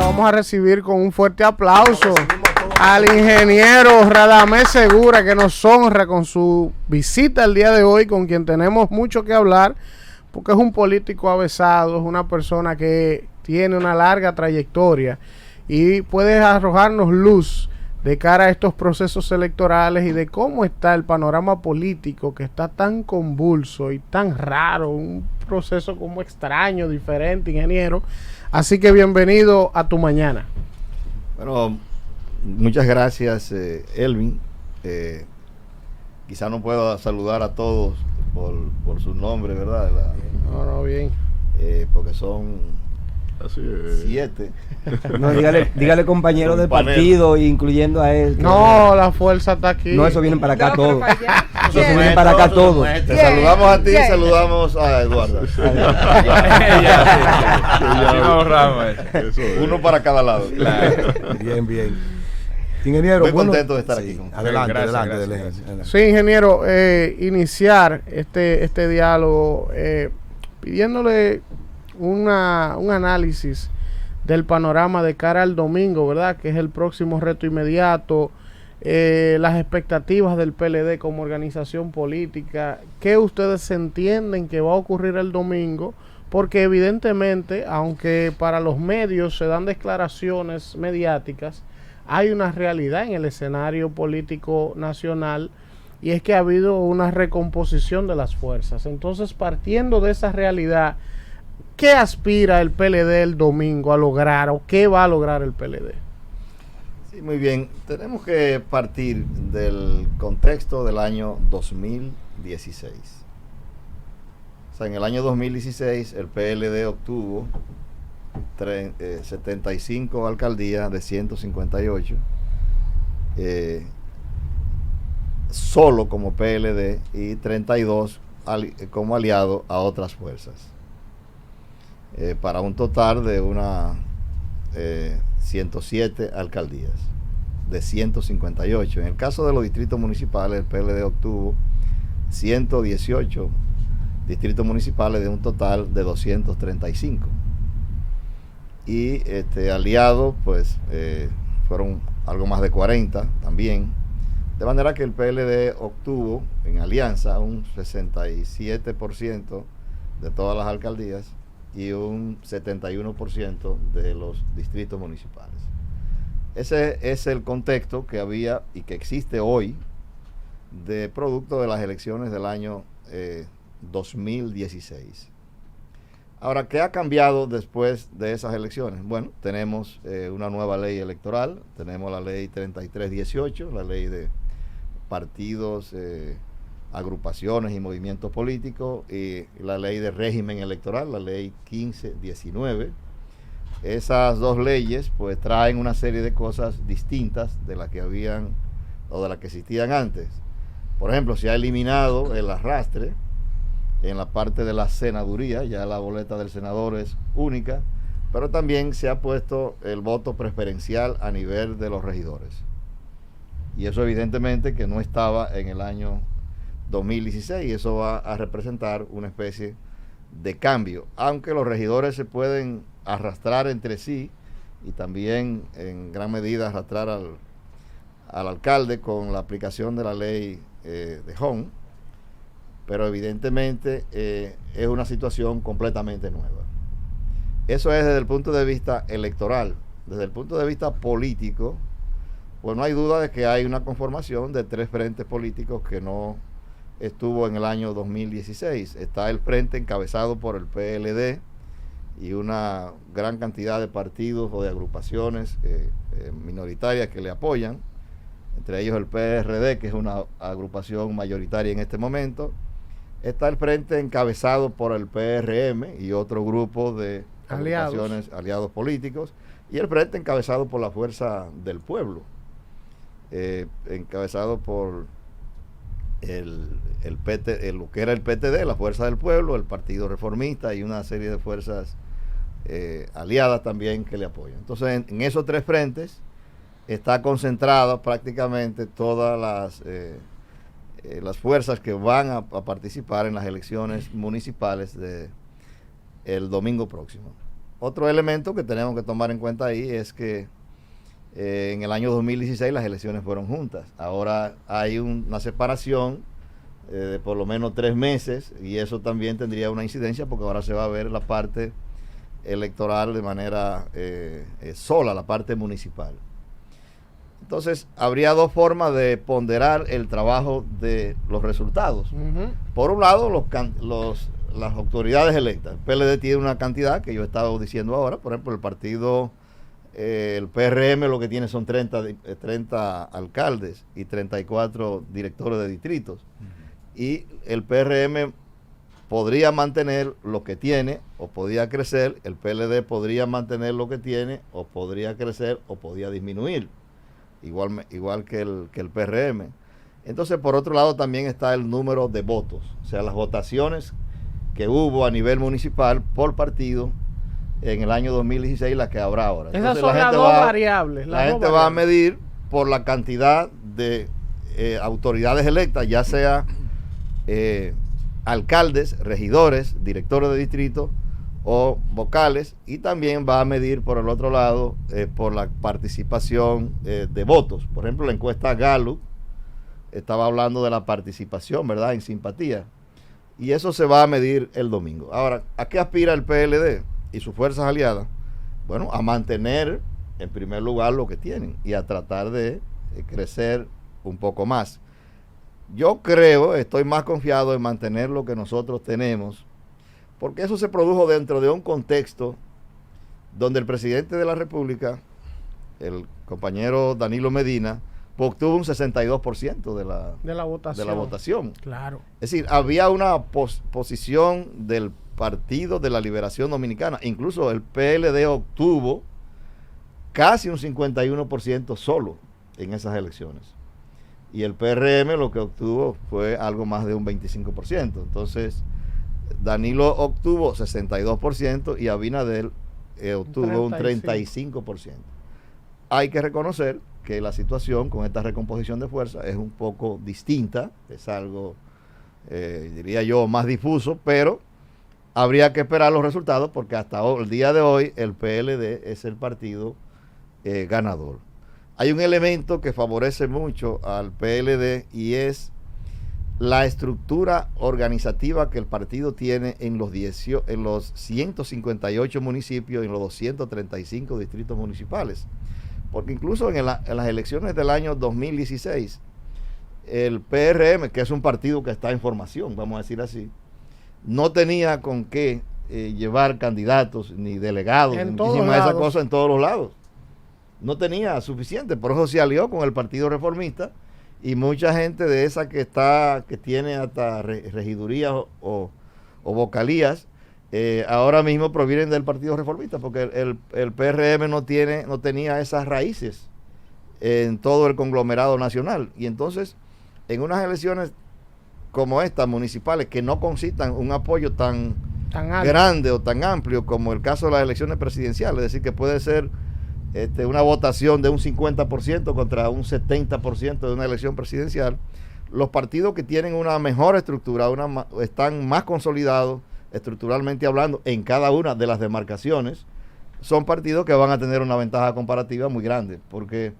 vamos a recibir con un fuerte aplauso al ingeniero Radamés Segura, que nos honra con su visita el día de hoy, con quien tenemos mucho que hablar, porque es un político avesado, es una persona que tiene una larga trayectoria y puede arrojarnos luz de cara a estos procesos electorales y de cómo está el panorama político, que está tan convulso y tan raro, un proceso como extraño, diferente, ingeniero. Así que bienvenido a tu mañana. Bueno, muchas gracias, Elvin. Quizá no puedo saludar a todos por su nombre, ¿verdad? No, bien. Porque son 7. No, dígale compañero del partido, incluyendo a él. No, la fuerza está aquí. No, eso vienen para acá todos. Eso vienen para acá todos. Te saludamos a ti y saludamos a Eduardo. Uno para cada lado. Bien. Ingeniero, muy contento de estar aquí. Adelante. Sí, ingeniero, iniciar este diálogo pidiéndole un análisis del panorama de cara al domingo, ¿verdad? Que es el próximo reto inmediato, las expectativas del PLD como organización política, ¿qué ustedes entienden que va a ocurrir el domingo? Porque evidentemente, aunque para los medios se dan declaraciones mediáticas, hay una realidad en el escenario político nacional, y es que ha habido una recomposición de las fuerzas. Entonces, partiendo de esa realidad, ¿qué aspira el PLD el domingo a lograr, o qué va a lograr el PLD? Sí, muy bien. Tenemos que partir del contexto del año 2016. O sea, en el año 2016 el PLD obtuvo 75 alcaldías de 158, solo como PLD, y 32 como aliado a otras fuerzas. Para un total de 107 alcaldías de 158. En el caso de los distritos municipales, el PLD obtuvo 118 distritos municipales de un total de 235. Y aliados, pues, fueron algo más de 40 también. De manera que el PLD obtuvo en alianza un 67% de todas las alcaldías y un 71% de los distritos municipales. Ese es el contexto que había y que existe hoy de producto de las elecciones del año 2016. Ahora, ¿qué ha cambiado después de esas elecciones? Bueno, tenemos una nueva ley electoral, tenemos la ley 3318, la ley de partidos, agrupaciones y movimientos políticos, y la ley de régimen electoral, la ley 1519. Esas dos leyes pues traen una serie de cosas distintas de las que habían o de las que existían antes. Por ejemplo, se ha eliminado el arrastre en la parte de la senaduría, ya la boleta del senador es única, pero también se ha puesto el voto preferencial a nivel de los regidores. Y eso evidentemente que no estaba en el año 2016, y eso va a representar una especie de cambio, aunque los regidores se pueden arrastrar entre sí y también en gran medida arrastrar al alcalde con la aplicación de la ley de Hong, pero evidentemente es una situación completamente nueva. Eso es desde el punto de vista electoral. Desde el punto de vista político, pues no hay duda de que hay una conformación de 3 frentes políticos que no estuvo en el año 2016. Está el frente encabezado por el PLD y una gran cantidad de partidos o de agrupaciones minoritarias que le apoyan, entre ellos el PRD, que es una agrupación mayoritaria en este momento. Está el frente encabezado por el PRM y otro grupo de agrupaciones, aliados políticos, y el frente encabezado por la Fuerza del Pueblo, encabezado por lo que era el PTD, la Fuerza del Pueblo, el Partido Reformista y una serie de fuerzas aliadas también que le apoyan. Entonces, en esos 3 frentes está concentrada prácticamente todas las fuerzas que van a participar en las elecciones municipales el domingo próximo. otro elemento que tenemos que tomar en cuenta ahí es que en el año 2016 las elecciones fueron juntas. Ahora hay una separación de por lo menos 3 meses, y eso también tendría una incidencia porque ahora se va a ver la parte electoral de manera sola, la parte municipal. Entonces, habría 2 formas de ponderar el trabajo de los resultados. Por un lado, las autoridades electas. El PLD tiene una cantidad que yo he estado diciendo ahora. Por ejemplo, el partido, el PRM lo que tiene son 30 alcaldes y 34 directores de distritos. Y el PRM podría mantener lo que tiene o podría crecer. El PLD podría mantener lo que tiene o podría crecer o podría disminuir. Igual que el PRM. Entonces, por otro lado, también está el número de votos, o sea, las votaciones que hubo a nivel municipal por partido en el año 2016 y las que habrá ahora. Esas Entonces, son las dos variables. La gente va a medir por la cantidad de autoridades electas, ya sea alcaldes, regidores, directores de distrito o vocales, y también va a medir por el otro lado por la participación de votos. Por ejemplo, la encuesta Gallup estaba hablando de la participación, ¿verdad?, en simpatía, y eso se va a medir el domingo. Ahora, ¿a qué aspira el PLD y sus fuerzas aliadas? Bueno, a mantener en primer lugar lo que tienen y a tratar de crecer un poco más. Yo creo, estoy más confiado en mantener lo que nosotros tenemos, porque eso se produjo dentro de un contexto donde el presidente de la República, el compañero Danilo Medina, obtuvo un 62% de la votación. Claro. Es decir, había una posición del Partido de la Liberación Dominicana. Incluso el PLD obtuvo casi un 51% solo en esas elecciones. Y el PRM lo que obtuvo fue algo más de un 25%. Entonces, Danilo obtuvo 62% y Abinader obtuvo un 35%. Hay que reconocer que la situación con esta recomposición de fuerza es un poco distinta, es algo, diría yo, más difuso, pero habría que esperar los resultados porque hasta el día de hoy el PLD es el partido ganador. Hay un elemento que favorece mucho al PLD y es la estructura organizativa que el partido tiene en los 158 municipios y en los 235 distritos municipales. Porque incluso en las elecciones del año 2016, el PRM, que es un partido que está en formación, vamos a decir así, no tenía con qué llevar candidatos ni delegados, ni muchísimas de esas cosas en todos los lados. No tenía suficiente, por eso se alió con el Partido Reformista y mucha gente de esa que tiene hasta regidurías o vocalías, ahora mismo provienen del Partido Reformista, porque el PRM no tenía esas raíces en todo el conglomerado nacional. Y entonces, en unas elecciones como estas municipales, que no concitan un apoyo tan grande o tan amplio como el caso de las elecciones presidenciales, es decir, que puede ser una votación de un 50% contra un 70% de una elección presidencial, los partidos que tienen una mejor estructura, están más consolidados estructuralmente hablando en cada una de las demarcaciones, son partidos que van a tener una ventaja comparativa muy grande, porque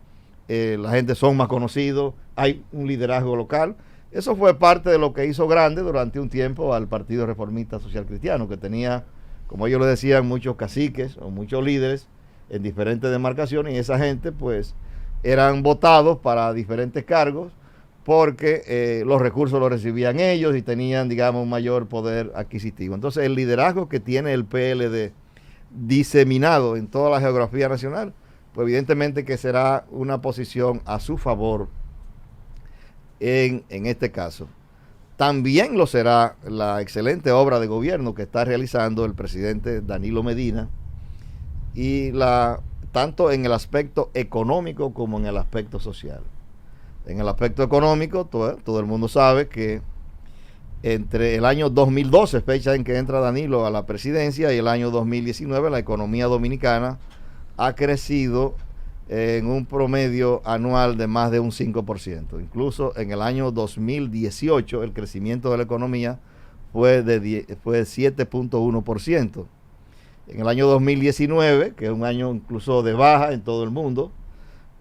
la gente son más conocidos, hay un liderazgo local. Eso fue parte de lo que hizo grande durante un tiempo al Partido Reformista Social Cristiano, que tenía, como ellos le decían, muchos caciques o muchos líderes en diferentes demarcaciones, y esa gente pues eran votados para diferentes cargos porque los recursos los recibían ellos y tenían, digamos, un mayor poder adquisitivo. Entonces, el liderazgo que tiene el PLD diseminado en toda la geografía nacional, pues evidentemente que será una posición a su favor en este caso. También lo será la excelente obra de gobierno que está realizando el presidente Danilo Medina, y tanto en el aspecto económico como en el aspecto social. En el aspecto económico, todo el mundo sabe que entre el año 2012, fecha en que entra Danilo a la presidencia, y el año 2019, la economía dominicana ha crecido en un promedio anual de más de un 5%. Incluso en el año 2018, el crecimiento de la economía fue de 7.1%. En el año 2019, que es un año incluso de baja en todo el mundo,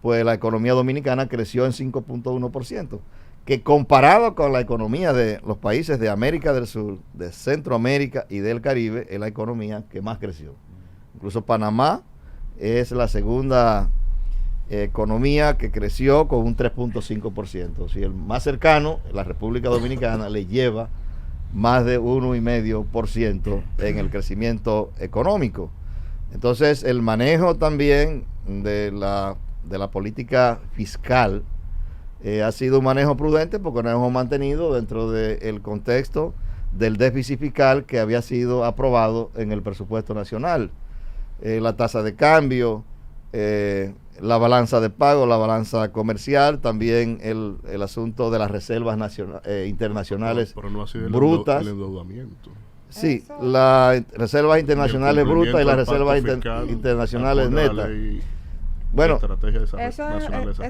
pues la economía dominicana creció en 5.1%, que comparado con la economía de los países de América del Sur, de Centroamérica y del Caribe, es la economía que más creció. Incluso Panamá es la segunda economía que creció con un 3.5%. Si el más cercano, la República Dominicana, le lleva más de 1,5% en el crecimiento económico. Entonces, el manejo también de la política fiscal ha sido un manejo prudente, porque nos hemos mantenido dentro del contexto del déficit fiscal que había sido aprobado en el presupuesto nacional. La tasa de cambio, la balanza de pago, la balanza comercial, también el asunto de las reservas internacionales pero no así brutas. El endeudamiento. Sí, las reservas internacionales brutas y las reservas internacionales netas. Bueno,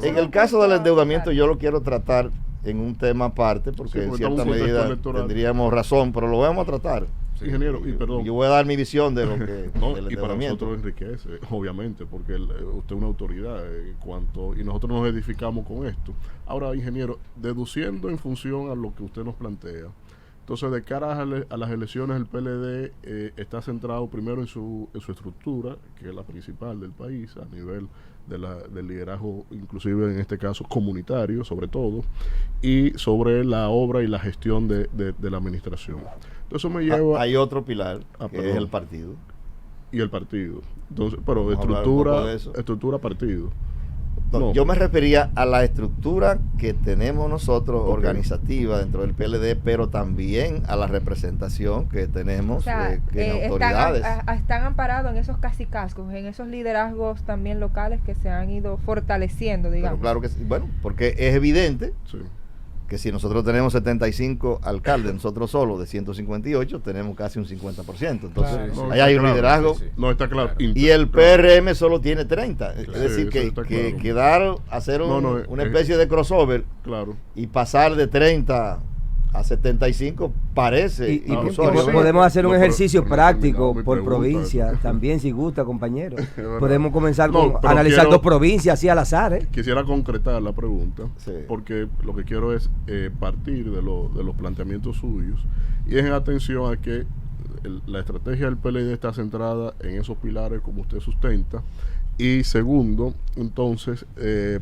en el caso del endeudamiento yo lo quiero tratar en un tema aparte, porque en cierta medida tendríamos razón, pero lo vamos a tratar. Sí, ingeniero, y perdón. Yo voy a dar mi visión de lo que no, del y para endeudamiento. nosotros enriquece, obviamente, porque usted es una autoridad en cuanto, y nosotros nos edificamos con esto. Ahora, ingeniero, deduciendo en función a lo que usted nos plantea, entonces de cara a las elecciones el PLD está centrado primero en su estructura, que es la principal del país, a nivel del liderazgo, inclusive en este caso comunitario sobre todo, y sobre la obra y la gestión de la administración. Entonces me lleva... Hay otro pilar, que es el partido. Y el partido. Entonces, pero vamos estructura partido. No. Yo me refería a la estructura que tenemos nosotros, organizativa dentro del PLD, pero también a la representación que tenemos en autoridades. Están amparados en esos cacicazgos, en esos liderazgos también locales que se han ido fortaleciendo, digamos. Pero claro que sí, bueno, porque es evidente que si nosotros tenemos 75 alcaldes, nosotros solos de 158, tenemos casi un 50%. Entonces, ahí hay un liderazgo. No, está claro. Y el PRM solo tiene 30. Es decir, que quedar, hacer una especie de crossover y pasar de 30 a 75 parece ilusorio. Podemos hacer un ejercicio práctico por provincia también, si gusta, compañero. Podemos comenzar con analizar dos provincias así al azar. Quisiera concretar la pregunta, porque lo que quiero es partir de los planteamientos suyos, y es en atención a que la estrategia del PLD está centrada en esos pilares como usted sustenta. Y segundo, entonces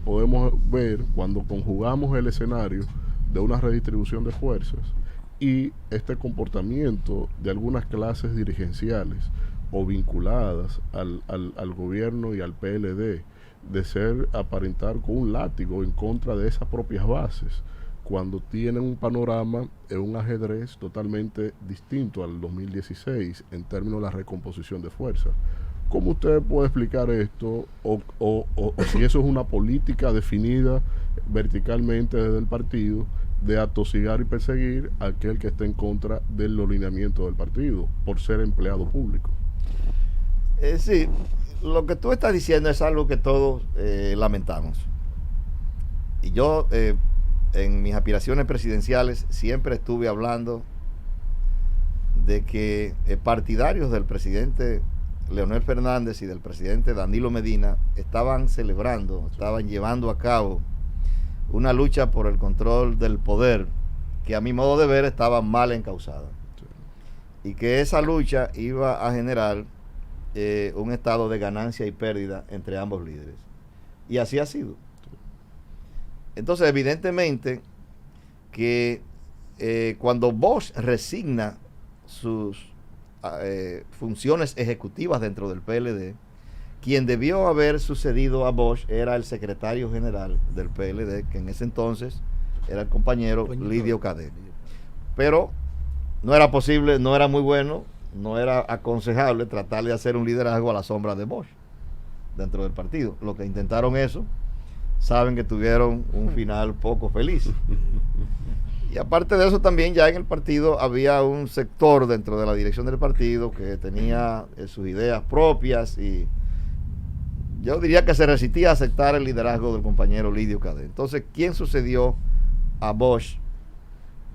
podemos ver cuando conjugamos el escenario de una redistribución de fuerzas y este comportamiento de algunas clases dirigenciales o vinculadas al gobierno y al PLD, de aparentar con un látigo en contra de esas propias bases, cuando tienen un panorama en un ajedrez totalmente distinto al 2016 en términos de la recomposición de fuerzas. ¿Cómo usted puede explicar esto? O si eso es una política definida verticalmente desde el partido de atosigar y perseguir a aquel que esté en contra de los lineamientos del partido por ser empleado público. Sí, lo que tú estás diciendo es algo que todos lamentamos. Y yo en mis aspiraciones presidenciales siempre estuve hablando de que partidarios del presidente Leonel Fernández y del presidente Danilo Medina estaban celebrando, estaban llevando a cabo una lucha por el control del poder que a mi modo de ver estaba mal encauzada, y que esa lucha iba a generar un estado de ganancia y pérdida entre ambos líderes, y así ha sido. Entonces evidentemente que cuando Bosch resigna sus funciones ejecutivas dentro del PLD, quien debió haber sucedido a Bosch era el secretario general del PLD, que en ese entonces era el compañero Lidio Cadet. Pero no era posible, no era muy bueno, no era aconsejable tratar de hacer un liderazgo a la sombra de Bosch dentro del partido. Los que intentaron eso saben que tuvieron un final poco feliz. Y aparte de eso, también ya en el partido había un sector dentro de la dirección del partido que tenía sus ideas propias, y yo diría que se resistía a aceptar el liderazgo del compañero Lidio Cadet. Entonces, ¿quién sucedió a Bosch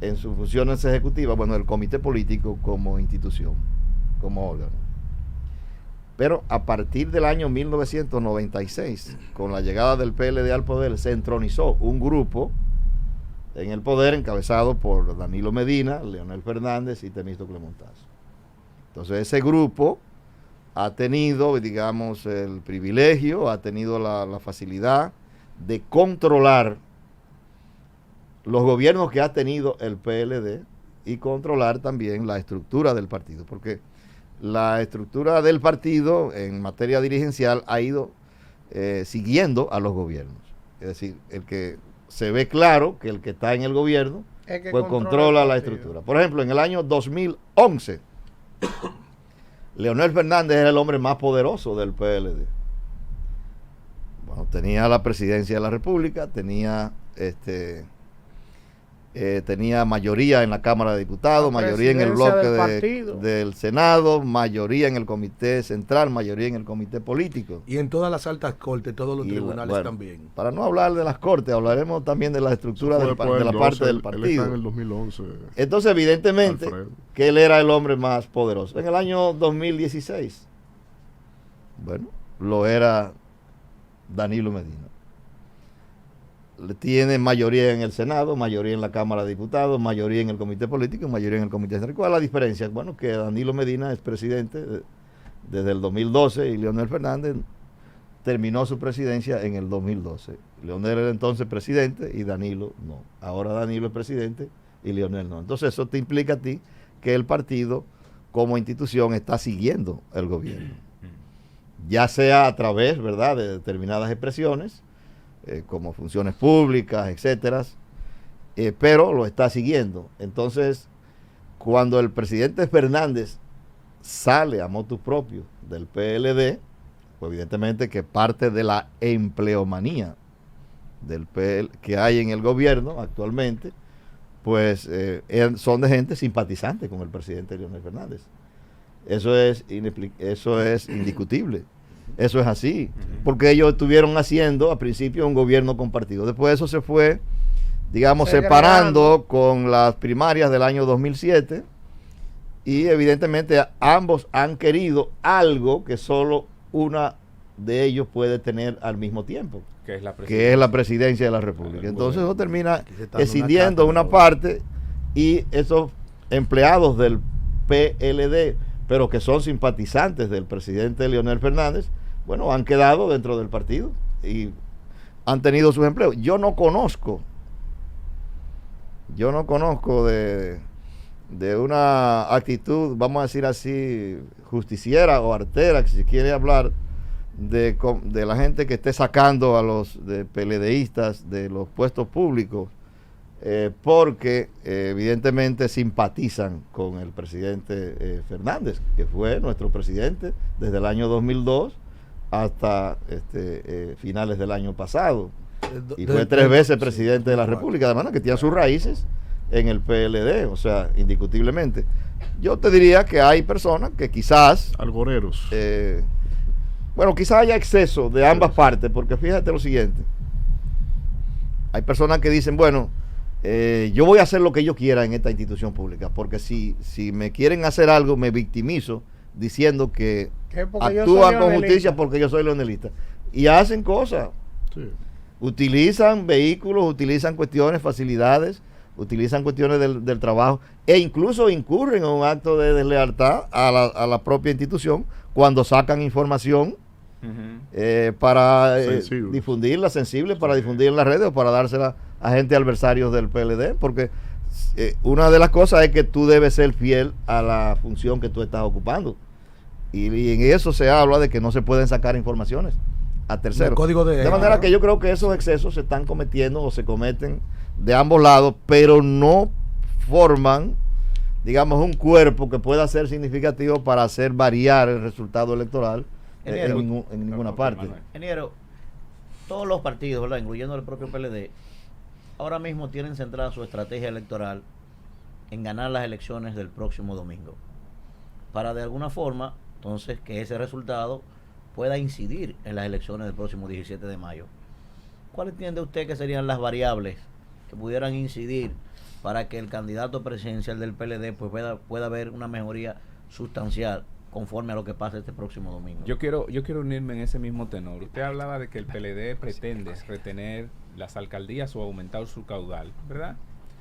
en sus funciones ejecutivas? Bueno, el comité político como institución, como órgano. Pero a partir del año 1996, con la llegada del PLD al poder, se entronizó un grupo en el poder encabezado por Danilo Medina, Leonel Fernández y Temístocles Montazo. Entonces ese grupo ha tenido, digamos, el privilegio, ha tenido la facilidad de controlar los gobiernos que ha tenido el PLD y controlar también la estructura del partido, porque la estructura del partido en materia dirigencial ha ido siguiendo a los gobiernos. Es decir, el que se ve claro que el que está en el gobierno pues controla la estructura. Por ejemplo, en el año 2011, Leonel Fernández era el hombre más poderoso del PLD. Bueno, tenía la presidencia de la República, tenía mayoría en la Cámara de Diputados, mayoría en el bloque del Senado, mayoría en el Comité Central, mayoría en el Comité Político. Y en todas las altas cortes, todos los tribunales también. Para no hablar de las cortes, hablaremos también de la estructura de la parte del partido. Él está en el 2011. Entonces, evidentemente, que él era el hombre más poderoso. En el año 2016, bueno, lo era Danilo Medina. Tiene mayoría en el Senado, mayoría en la Cámara de Diputados, mayoría en el Comité Político, mayoría en el Comité Central. ¿Cuál es la diferencia? Bueno, que Danilo Medina es presidente desde el 2012 y Leonel Fernández terminó su presidencia en el 2012. Leonel era entonces presidente y Danilo no. Ahora Danilo es presidente y Leonel no. Entonces eso te implica a ti que el partido como institución está siguiendo el gobierno. Ya sea a través, ¿verdad?, de determinadas expresiones, como funciones públicas, etcétera, pero lo está siguiendo. Entonces, cuando el presidente Fernández sale a motu propio del PLD, pues evidentemente que parte de la empleomanía que hay en el gobierno actualmente, pues son de gente simpatizante con el presidente Leonel Fernández. Eso es indiscutible. Eso es así, porque ellos estuvieron haciendo a principio un gobierno compartido. Después eso se fue, digamos, separando con las primarias del año 2007 y evidentemente ambos han querido algo que solo una de ellos puede tener al mismo tiempo, que es la presidencia de la República. Entonces eso termina escindiendo una parte y esos empleados del PLD, pero que son simpatizantes del presidente Leonel Fernández, bueno, han quedado dentro del partido y han tenido sus empleos. Yo no conozco de una actitud, vamos a decir así, justiciera o artera, si se quiere hablar de la gente que esté sacando a los PLDistas de los puestos públicos, porque evidentemente simpatizan con el presidente Fernández, que fue nuestro presidente desde el año 2002 hasta finales del año pasado, y fue 3 veces presidente de la República, de manera que tiene sus raíces en el PLD, o sea, indiscutiblemente. Yo te diría que hay personas que quizás... algoreros. Bueno, quizás haya exceso de ambas partes, porque fíjate lo siguiente. Hay personas que dicen, bueno, yo voy a hacer lo que yo quiera en esta institución pública, porque si me quieren hacer algo, me victimizo diciendo que actúan con justicia porque yo soy leonelista. Y hacen cosas. Sí. Utilizan vehículos, utilizan cuestiones, facilidades, utilizan cuestiones del trabajo, e incluso incurren en un acto de deslealtad a la propia institución cuando sacan información para difundirla, sensible, para difundir en las redes o para dársela a gente adversarios del PLD, porque una de las cosas es que tú debes ser fiel a la función que tú estás ocupando, y en eso se habla de que no se pueden sacar informaciones a terceros. De manera que yo creo que esos excesos se están cometiendo o se cometen de ambos lados, pero no forman, digamos, un cuerpo que pueda ser significativo para hacer variar el resultado electoral en ninguna parte. Ingeniero, todos los partidos, ¿verdad?, incluyendo el propio PLD, ahora mismo tienen centrada su estrategia electoral en ganar las elecciones del próximo domingo, para de alguna forma, entonces, que ese resultado pueda incidir en las elecciones del próximo 17 de mayo. ¿Cuál entiende usted que serían las variables que pudieran incidir para que el candidato presidencial del PLD pues pueda haber una mejoría sustancial conforme a lo que pase este próximo domingo. Yo quiero unirme en ese mismo tenor. Usted hablaba de que el PLD pretende retener las alcaldías o aumentar su caudal, ¿verdad?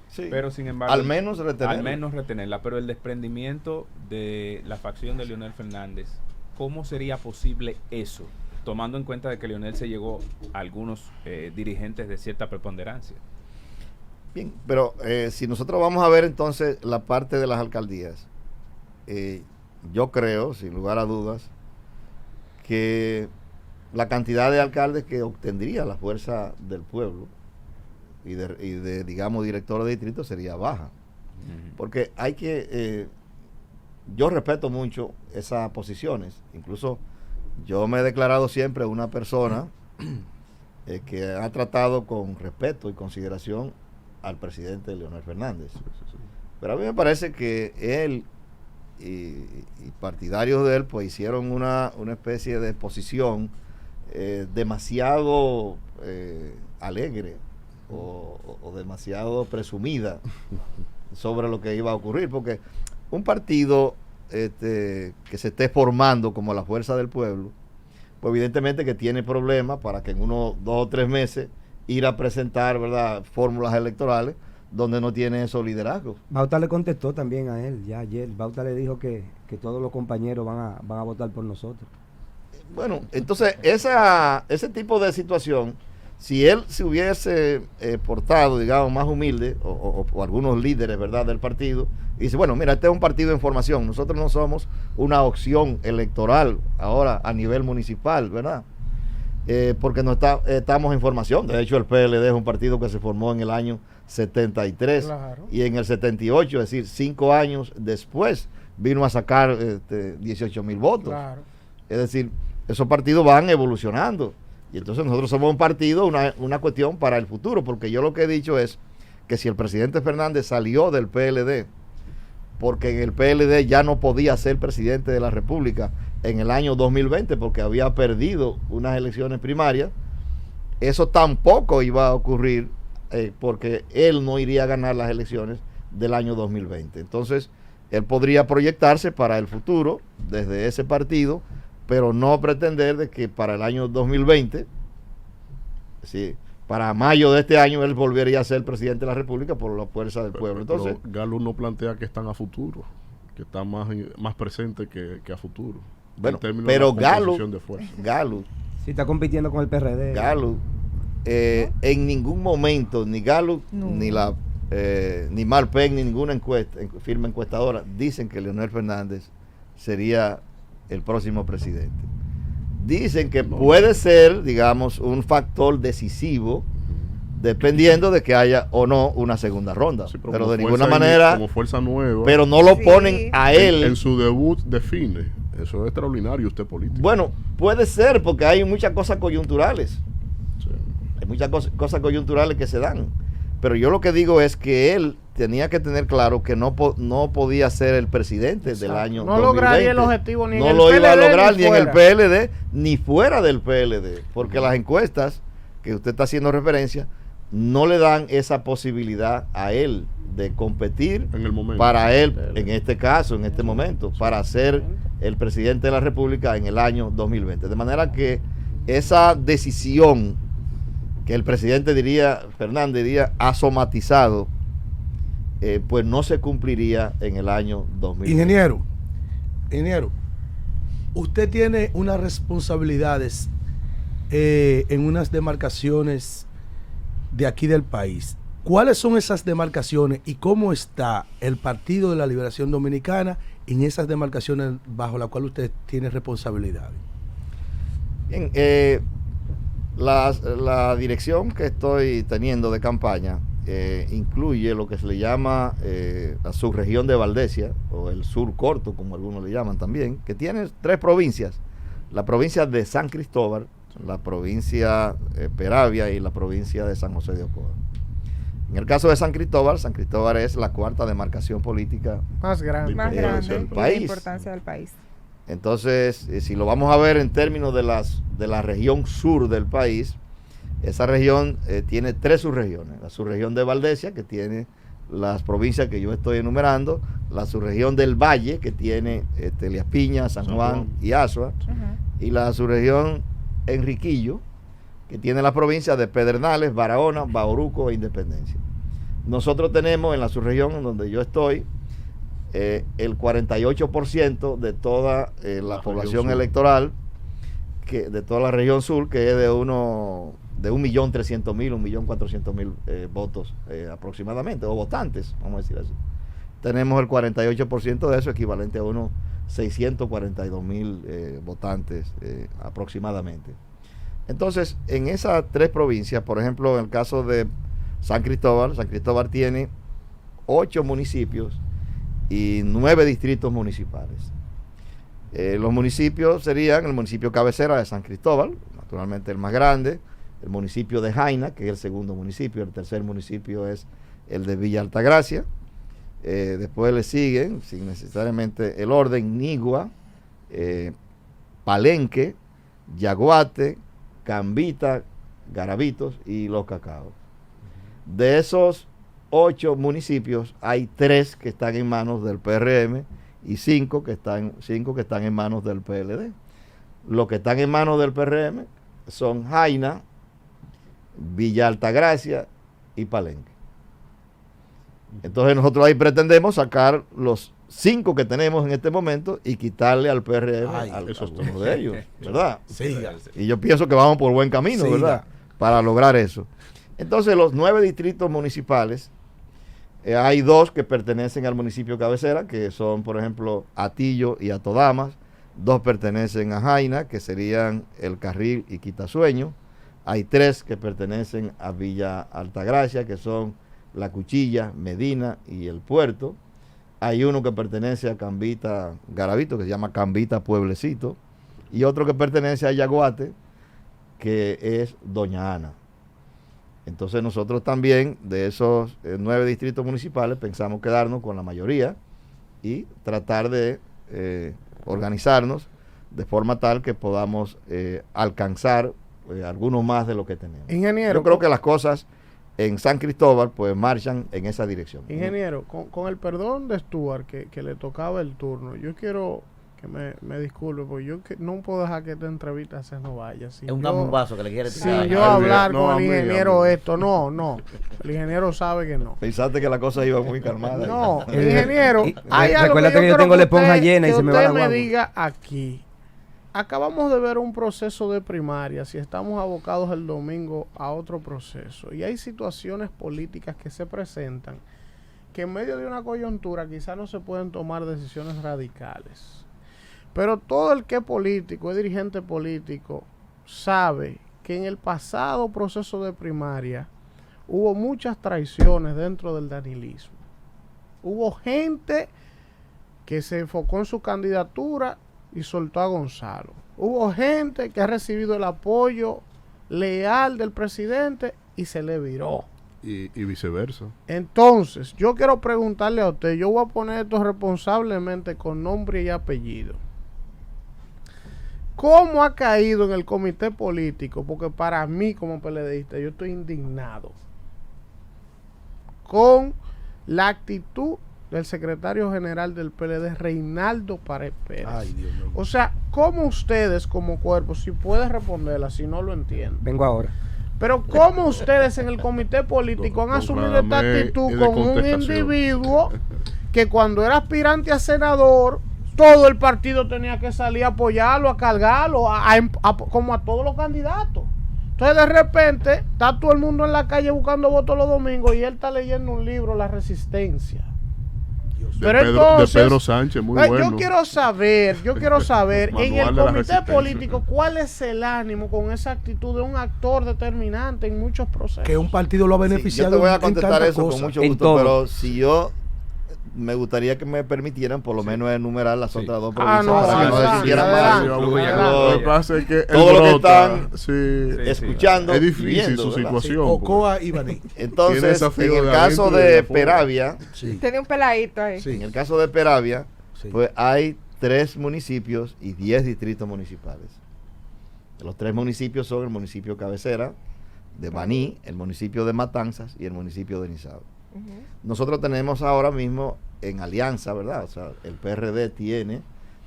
Sí. Pero sin embargo, al menos retenerla, pero el desprendimiento de la facción de Leonel Fernández, ¿cómo sería posible eso? Tomando en cuenta de que Leonel se llegó a algunos dirigentes de cierta preponderancia. Bien, pero si nosotros vamos a ver entonces la parte de las alcaldías, yo creo, sin lugar a dudas, que la cantidad de alcaldes que obtendría la fuerza del pueblo y de digamos, director de distrito sería baja. Porque hay que... yo respeto mucho esas posiciones. Incluso yo me he declarado siempre una persona que ha tratado con respeto y consideración al presidente Leonel Fernández. Pero a mí me parece que él y partidarios de él pues hicieron una especie de posición demasiado alegre o demasiado presumida sobre lo que iba a ocurrir, porque un partido que se esté formando como la Fuerza del Pueblo, pues evidentemente que tiene problemas para que en 1, 2 o 3 meses ir a presentar, ¿verdad?, fórmulas electorales donde no tiene esos liderazgos. Bauta le contestó también a él, ya ayer. Bauta le dijo que todos los compañeros van a votar por nosotros. Bueno, entonces ese tipo de situación, si él se hubiese portado, digamos, más humilde, o algunos líderes, ¿verdad?, del partido, y dice, bueno, mira, este es un partido en formación, nosotros no somos una opción electoral ahora a nivel municipal, ¿verdad? Porque no estamos en formación. De hecho, el PLD es un partido que se formó en el año 73, claro, y en el 78, es decir, 5 años después, vino a sacar 18,000 votos. Claro. Es decir, esos partidos van evolucionando. Y entonces nosotros somos un partido, una cuestión para el futuro, porque yo lo que he dicho es que si el presidente Fernández salió del PLD, porque en el PLD ya no podía ser presidente de la República en el año 2020, porque había perdido unas elecciones primarias, eso tampoco iba a ocurrir, porque él no iría a ganar las elecciones del año 2020. Entonces, él podría proyectarse para el futuro desde ese partido, pero no pretender de que para el año 2020, sí, para mayo de este año, él volvería a ser presidente de la República por la fuerza del pueblo. Entonces, Galo no plantea que están a futuro, que están más presentes que a futuro. Bueno, pero Galo sí está compitiendo con el PRD. Galo, en ningún momento, ni Galo, ni Marpen, ni ninguna firma encuestadora dicen que Leonel Fernández sería el próximo presidente. Dicen que puede ser, digamos, un factor decisivo dependiendo de que haya o no una segunda ronda. Sí, pero de ninguna manera, como fuerza nueva, pero no lo ponen a él. En su debut define. Eso es extraordinario, usted político. Bueno, puede ser, porque hay muchas cosas coyunturales. Sí. Hay muchas cosas coyunturales que se dan. Pero yo lo que digo es que él tenía que tener claro que no podía ser el presidente del año 2020. No lograría el objetivo ni en el PLD. No lo iba a lograr ni en el PLD, ni fuera del PLD. Porque las encuestas que usted está haciendo referencia no le dan esa posibilidad a él de competir en el momento, para él, en este caso, en este momento, para ser el presidente de la República en el año 2020. De manera que esa decisión que el presidente Fernández diría, ha somatizado, pues no se cumpliría en el año 2020. Ingeniero, usted tiene unas responsabilidades en unas demarcaciones de aquí del país. ¿Cuáles son esas demarcaciones y cómo está el Partido de la Liberación Dominicana en esas demarcaciones bajo las cuales usted tiene responsabilidad? Bien, la dirección que estoy teniendo de campaña incluye lo que se le llama la subregión de Valdesia, o el sur corto, como algunos le llaman también, que tiene 3 provincias: la provincia de San Cristóbal, la provincia Peravia y la provincia de San José de Ocoa. En el caso de San Cristóbal es la 4ª demarcación política más grande del país. La importancia del país. Entonces, si lo vamos a ver en términos de la región sur del país, esa región tiene 3 subregiones. La subregión de Valdesia, que tiene las provincias que yo estoy enumerando, la subregión del Valle, que tiene Elías Piña, San Juan y Azua, y la subregión Enriquillo, que tiene las provincias de Pedernales, Barahona, Bauruco e Independencia. Nosotros tenemos en la subregión donde yo estoy el 48% de toda la población electoral, de toda la región sur, que es de 1.300.000, 1.400.000 votos aproximadamente, o votantes, vamos a decir así. Tenemos el 48% de eso, equivalente a unos 642.000 votantes aproximadamente. Entonces, en esas 3 provincias, por ejemplo, en el caso de San Cristóbal tiene 8 municipios y 9 distritos municipales. Los municipios serían el municipio cabecera de San Cristóbal, naturalmente el más grande, el municipio de Jaina, que es el segundo municipio, el tercer municipio es el de Villa Altagracia. Después le siguen, sin necesariamente el orden, Nigua, Palenque, Yaguate, Cambita, Garavitos y Los Cacaos. De esos 8 municipios hay 3 que están en manos del PRM y 5 que están en manos del PLD. Los que están en manos del PRM son Jaina, Villa Altagracia y Palenque. Entonces nosotros ahí pretendemos sacar los 5 que tenemos en este momento y quitarle al PRM uno de ellos, ¿verdad? Siga. Y yo pienso que vamos por buen camino, ¿verdad? Para lograr eso. Entonces los 9 distritos municipales, hay 2 que pertenecen al municipio cabecera, que son, por ejemplo, Atillo y Atodamas. 2 pertenecen a Jaina, que serían El Carril y Quitasueño. Hay 3 que pertenecen a Villa Altagracia, que son La Cuchilla, Medina y El Puerto. Hay uno que pertenece a Cambita Garavito, que se llama Cambita Pueblecito, y otro que pertenece a Yaguate, que es Doña Ana. Entonces nosotros también, de esos 9 distritos municipales, pensamos quedarnos con la mayoría y tratar de organizarnos de forma tal que podamos alcanzar algunos más de lo que tenemos. Ingeniero, yo creo que las cosas en San Cristóbal pues marchan en esa dirección. Ingeniero, con el perdón de Stuart, que le tocaba el turno, yo quiero que me disculpe, porque yo no puedo dejar que esta entrevista se nos vaya. Si es un gambazo que le quiere tirar. Si yo hablar con el ingeniero esto, no. El ingeniero sabe que no. Pensaste que la cosa iba muy calmada. No, ingeniero, hay algo recuerda que yo tengo la esponja llena y se me va la guagua. me diga aquí. Acabamos de ver un proceso de primarias y estamos abocados el domingo a otro proceso. Y hay situaciones políticas que se presentan que en medio de una coyuntura quizás no se pueden tomar decisiones radicales. Pero todo el que es político, es dirigente político, sabe que en el pasado proceso de primaria hubo muchas traiciones dentro del danilismo. Hubo gente que se enfocó en su candidatura y soltó a Gonzalo. Hubo gente que ha recibido el apoyo leal del presidente y se le viró. Y viceversa. Entonces, yo quiero preguntarle a usted, yo voy a poner esto responsablemente con nombre y apellido. ¿Cómo ha caído en el comité político? Porque para mí como PLDista yo estoy indignado con la actitud del secretario general del PLD, Reinaldo Pared Pérez. Ay, Dios mío. O sea, ¿cómo ustedes como cuerpo, si puedes responderla, si no lo entiendo? Vengo ahora. Pero ¿cómo ustedes en el comité político han asumido esta actitud con un individuo que cuando era aspirante a senador, todo el partido tenía que salir a apoyarlo, a cargarlo, como a todos los candidatos? Entonces de repente está todo el mundo en la calle buscando votos los domingos y él está leyendo un libro, La Resistencia. Pero entonces, de Pedro Sánchez, muy bueno. Yo quiero saber en el comité político cuál es el ánimo con esa actitud de un actor determinante en muchos procesos. Que un partido lo ha beneficiado. Yo te voy a contestar eso con mucho gusto, pero si yo me gustaría que me permitieran por lo menos enumerar las otras dos provincias para que no desistieran más. Lo que pasa es que todo lo que están escuchando es difícil viendo, su ¿verdad? situación. Ocoa y Baní. Entonces, en el caso de Peravia, tenía un peladito ahí. en el caso de Peravia, pues hay 3 municipios y 10 distritos municipales. Los 3 municipios son el municipio cabecera de Baní, el municipio de Matanzas y el municipio de Nizao. Nosotros tenemos ahora mismo en alianza, ¿verdad? O sea, el PRD tiene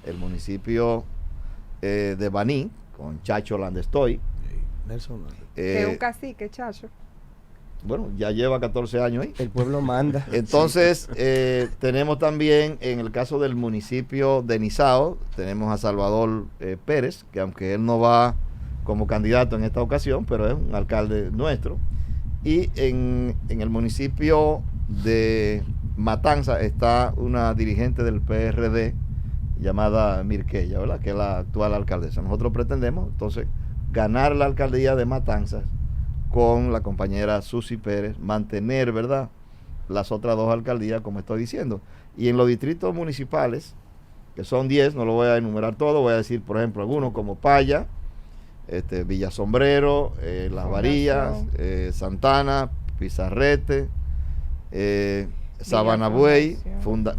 el municipio de Baní, con Chacho Landestoy. Nelson. Que es un cacique, Chacho. Bueno, ya lleva 14 años ahí. El pueblo manda. Entonces, tenemos también, en el caso del municipio de Nizao, tenemos a Salvador Pérez, que aunque él no va como candidato en esta ocasión, pero es un alcalde nuestro. Y en el municipio de Matanza está una dirigente del PRD llamada Mirquella, ¿verdad? Que es la actual alcaldesa. Nosotros pretendemos, entonces, ganar la alcaldía de Matanzas con la compañera Susi Pérez, mantener, ¿verdad?, las otras 2 alcaldías, como estoy diciendo. Y en los distritos municipales, que son 10, no lo voy a enumerar todo, voy a decir, por ejemplo, algunos como Paya, Villa Sombrero, Las Varillas, Santana, Pizarrete, Sabana Buey,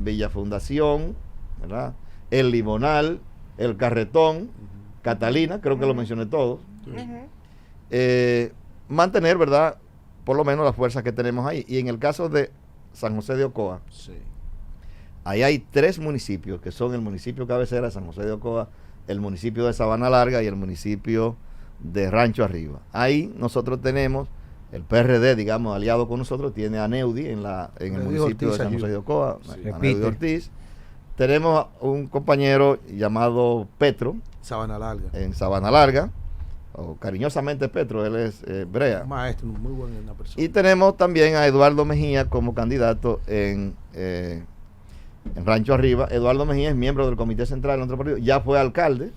Villa Fundación, ¿verdad?, El Limonal, El Carretón, Catalina, creo que lo mencioné todo. Mantener, ¿verdad?, por lo menos las fuerzas que tenemos ahí. Y en el caso de San José de Ocoa, ahí hay 3 municipios, que son el municipio cabecera de San José de Ocoa, el municipio de Sabana Larga y el municipio de Rancho Arriba. Ahí nosotros tenemos, el PRD, digamos, aliado con nosotros, tiene a Neudi en el municipio de San José de Ocoa, a Neudi Ortiz. Tenemos un compañero llamado Petro, Sabana Larga. En Sabana Larga, o cariñosamente Petro, él es Brea. Maestro, muy buena persona. Y tenemos también a Eduardo Mejía como candidato en Rancho Arriba. Eduardo Mejía es miembro del Comité Central de nuestro partido, ya fue alcalde,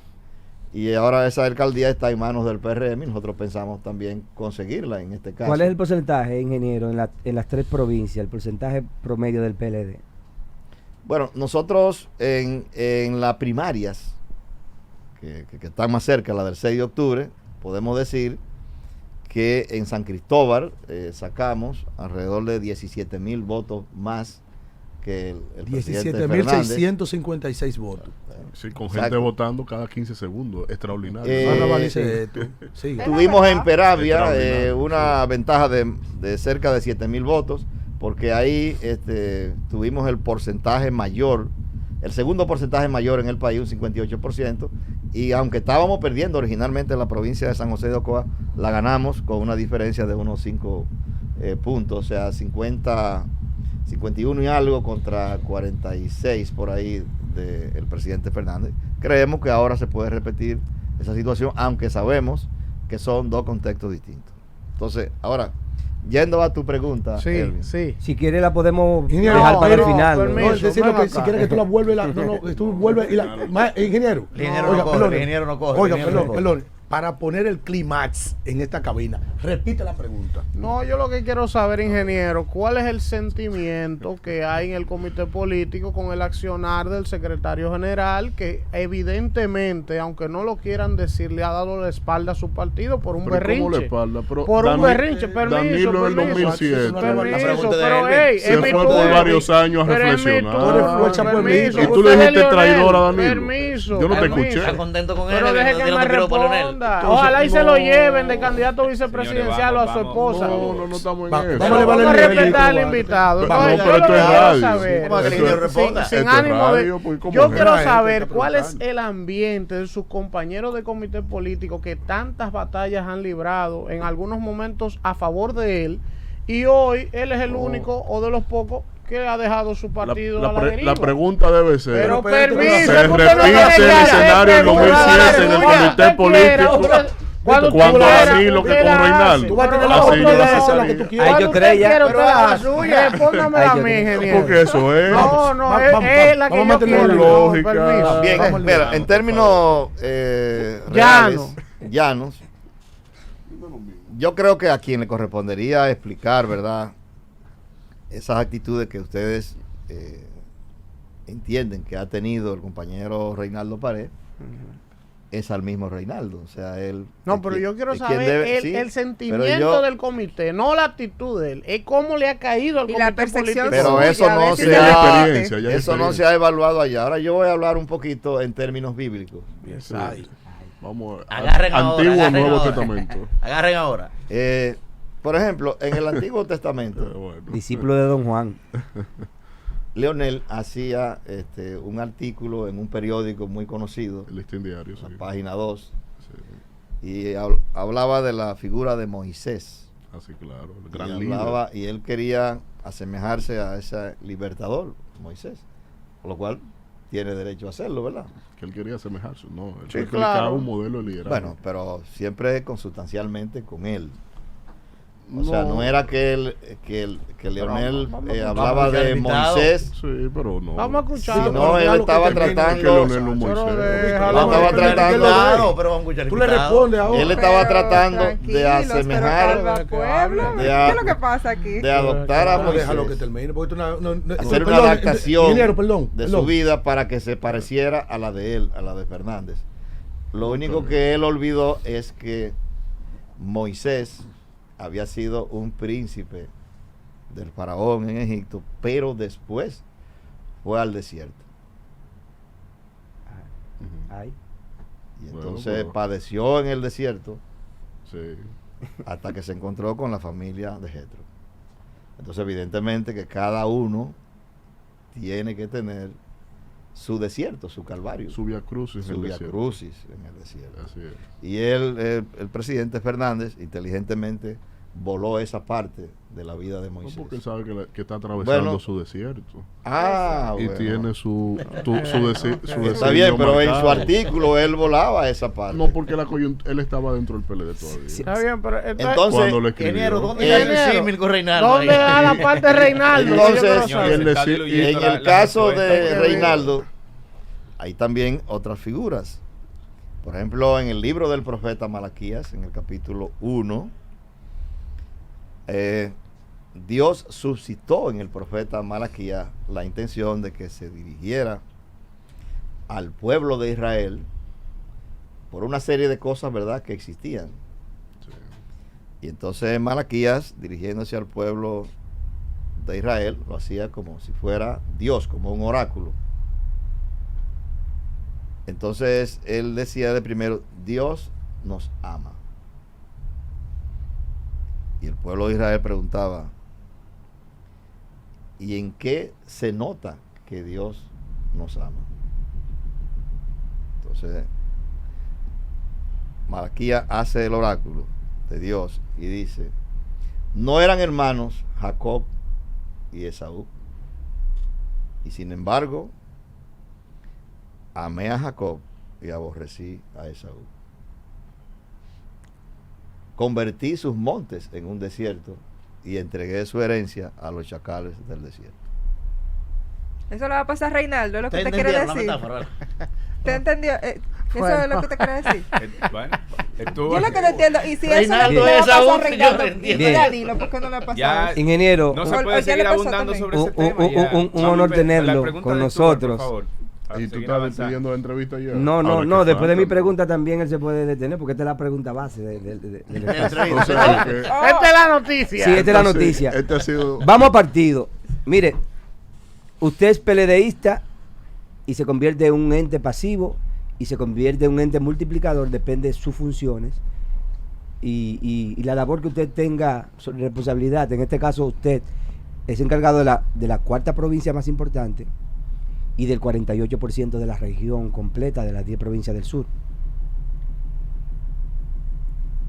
y ahora esa alcaldía está en manos del PRM, y nosotros pensamos también conseguirla en este caso. ¿Cuál es el porcentaje, ingeniero, en las 3 provincias, el porcentaje promedio del PLD? Bueno, nosotros en las primarias, que están más cerca, la del 6 de octubre, podemos decir que en San Cristóbal sacamos alrededor de 17,000 votos más que el 17,656 votos. Sí, con gente votando cada 15 segundos, extraordinario. Tuvimos en Peravia una ventaja de cerca de 7,000 votos, porque ahí tuvimos el porcentaje mayor, el segundo porcentaje mayor en el país, un 58%, y aunque estábamos perdiendo originalmente en la provincia de San José de Ocoa, la ganamos con una diferencia de unos 5 puntos, o sea, 51 y algo contra 46 por ahí del presidente Fernández. Creemos que ahora se puede repetir esa situación, aunque sabemos que son 2 contextos distintos. Entonces, ahora, yendo a tu pregunta, Elvin. Si quiere la podemos dejar para el final. Si quiere que tú la vuelves, ingeniero. Ingeniero no coge. Perdón. Para poner el clímax en esta cabina, repite la pregunta. No, yo lo que quiero saber, ingeniero, ¿cuál es el sentimiento que hay en el comité político con el accionar del secretario general, que evidentemente, aunque no lo quieran decir, le ha dado la espalda a su partido por un berrinche? ¿Cómo la espalda? Un berrinche, permiso. Danilo en el 2007. Se fue por varios años a reflexionar. Permiso. Y tú le dijiste traidor a Danilo. Permiso. Yo no te escuché. ¿Estás contento con él? Pero deje que me responda. Ojalá y se lo lleven de candidato vicepresidencial o a su esposa. No estamos en eso. Vamos a respetar al invitado. Pero esto es radio. Sin ánimo de... Yo quiero saber cuál es el ambiente de sus compañeros de comité político que tantas batallas han librado, en algunos momentos a favor de él, y hoy él es el único o de los pocos que ha dejado su partido a la deriva. La pregunta debe ser, pero permiso, ¿se repite el escenario del 2007 en el comité político cuando Danilo que con Reinaldo? Tú vas a tener la oportunidad de hacer lo que tú quieras. Yo creía. Respóndame a mí, ingeniero. Porque eso es. No, es la que yo quiero. Lógica. Bien, espera, en términos llanos, yo creo que a quien le correspondería explicar, ¿verdad?, esas actitudes que ustedes entienden que ha tenido el compañero Reinaldo Pared, es al mismo Reinaldo. O sea, él... No, pero yo quiero saber el sentimiento del comité, no la actitud de él, es cómo le ha caído al comité político. Pero eso no se ha evaluado allá. Ahora yo voy a hablar un poquito en términos bíblicos. Vamos, agarren Antiguo ahora, Nuevo Testamento. Agarren ahora. Por ejemplo, en el Antiguo Testamento, discípulo de Don Juan, Leonel hacía un artículo en un periódico muy conocido, el Listín Diario, la sí. página 2, y hablaba de la figura de Moisés. Así, claro, el Y gran líder. y él quería asemejarse a ese libertador, Moisés, por lo cual tiene derecho a hacerlo, ¿verdad? Que él quería asemejarse, ¿no? Él Sí, replicaba claro. un modelo de liderazgo. Bueno, pero siempre consustancialmente con él. O sea, no era que Leonel hablaba de Moisés, Sí, pero no. Vamos a escuchar. sino él estaba Es que tratando, Leonel no es Moisés. estaba tratando, pero vamos a escuchar Tú le respondes ahora. él estaba Pero tratando de tranquilos, pero asemejar, calma, pueblo. de ¿Qué es lo que pasa aquí? de adoptar a Déjalo que Moisés, termine. Porque tú hacer una perdón, adaptación ingeniero, perdón, de perdón. su vida para que se pareciera a la de él, a la de Fernández. Lo único que él olvidó es que Moisés había sido un príncipe del faraón en Egipto, pero después fue al desierto. ay, Y Bueno, entonces pero- padeció en el desierto Sí. hasta que se encontró con la familia de Jetro. Entonces, evidentemente que cada uno tiene que tener su desierto, su calvario, Su via crucis en su el via desierto. crucis en el desierto. Así es. Y él, el presidente Fernández, inteligentemente voló esa parte de la vida de No, Moisés. porque él sabe que está atravesando Bueno. su desierto. Ah, Y bueno. tiene su designio Está bien, pero en su marcado. artículo él volaba esa parte. No, porque él estaba dentro del PLD todavía. Está bien, pero Entonces, Cuando le escribió. Ingeniero, ¿dónde Eh, está el símil con Reinaldo? ¿dónde ahí? da la parte de Reinaldo? Entonces, Yo quiero y saber. él Está decía- diluyendo en la- el la caso respuesta. de que Reinaldo, hay también otras figuras. Por ejemplo, en el libro del profeta Malaquías, en el capítulo 1, Dios suscitó en el profeta Malaquías la intención de que se dirigiera al pueblo de Israel por una serie de cosas, ¿verdad?, que existían. Y entonces Malaquías, dirigiéndose al pueblo de Israel, lo hacía como si fuera Dios, como un oráculo. Entonces él decía de primero, Dios nos ama. Y el pueblo de Israel preguntaba, ¿y en qué se nota que Dios nos ama? Entonces, Malaquías hace el oráculo de Dios y dice, no eran hermanos Jacob y Esaú, y sin embargo, amé a Jacob y aborrecí a Esaú. Convertí sus montes en un desierto y entregué su herencia a los chacales del desierto. Eso le va a pasar a Reinaldo, es lo que ¿Te usted quiere entendieron la decir. metáfora? ¿Te entendió? Eso Bueno. es lo que usted quiere decir. Bueno, estuvo- Yo lo que no entiendo, y si Reinaldo eso le va a es pasar a aún, Reinaldo, señor, y entiende. ya dilo, ¿por qué no le ha pasado Ya- eso? ingeniero, No O- se o puede ya seguir le pasó abundando también. sobre ese Un- tema. un- ya. un Vamos honor a tenerlo la pregunta con de Stuart, nosotros. por favor, para Y tú seguir estás avanzando. pidiendo la entrevista ya. no, Ahora no, que después de mi falta, pregunta también él se puede detener porque esta es la pregunta base del espacio. O sea, que- Esta es la noticia. Sí, esta es la entonces, noticia. Este ha sido. Vamos a partido. Mire, usted es PLDista y se convierte en un ente pasivo y se convierte en un ente multiplicador, depende de sus funciones y la labor que usted tenga sobre responsabilidad. En este caso, usted es encargado de la cuarta provincia más importante y del 48% de la región completa de las 10 provincias del sur.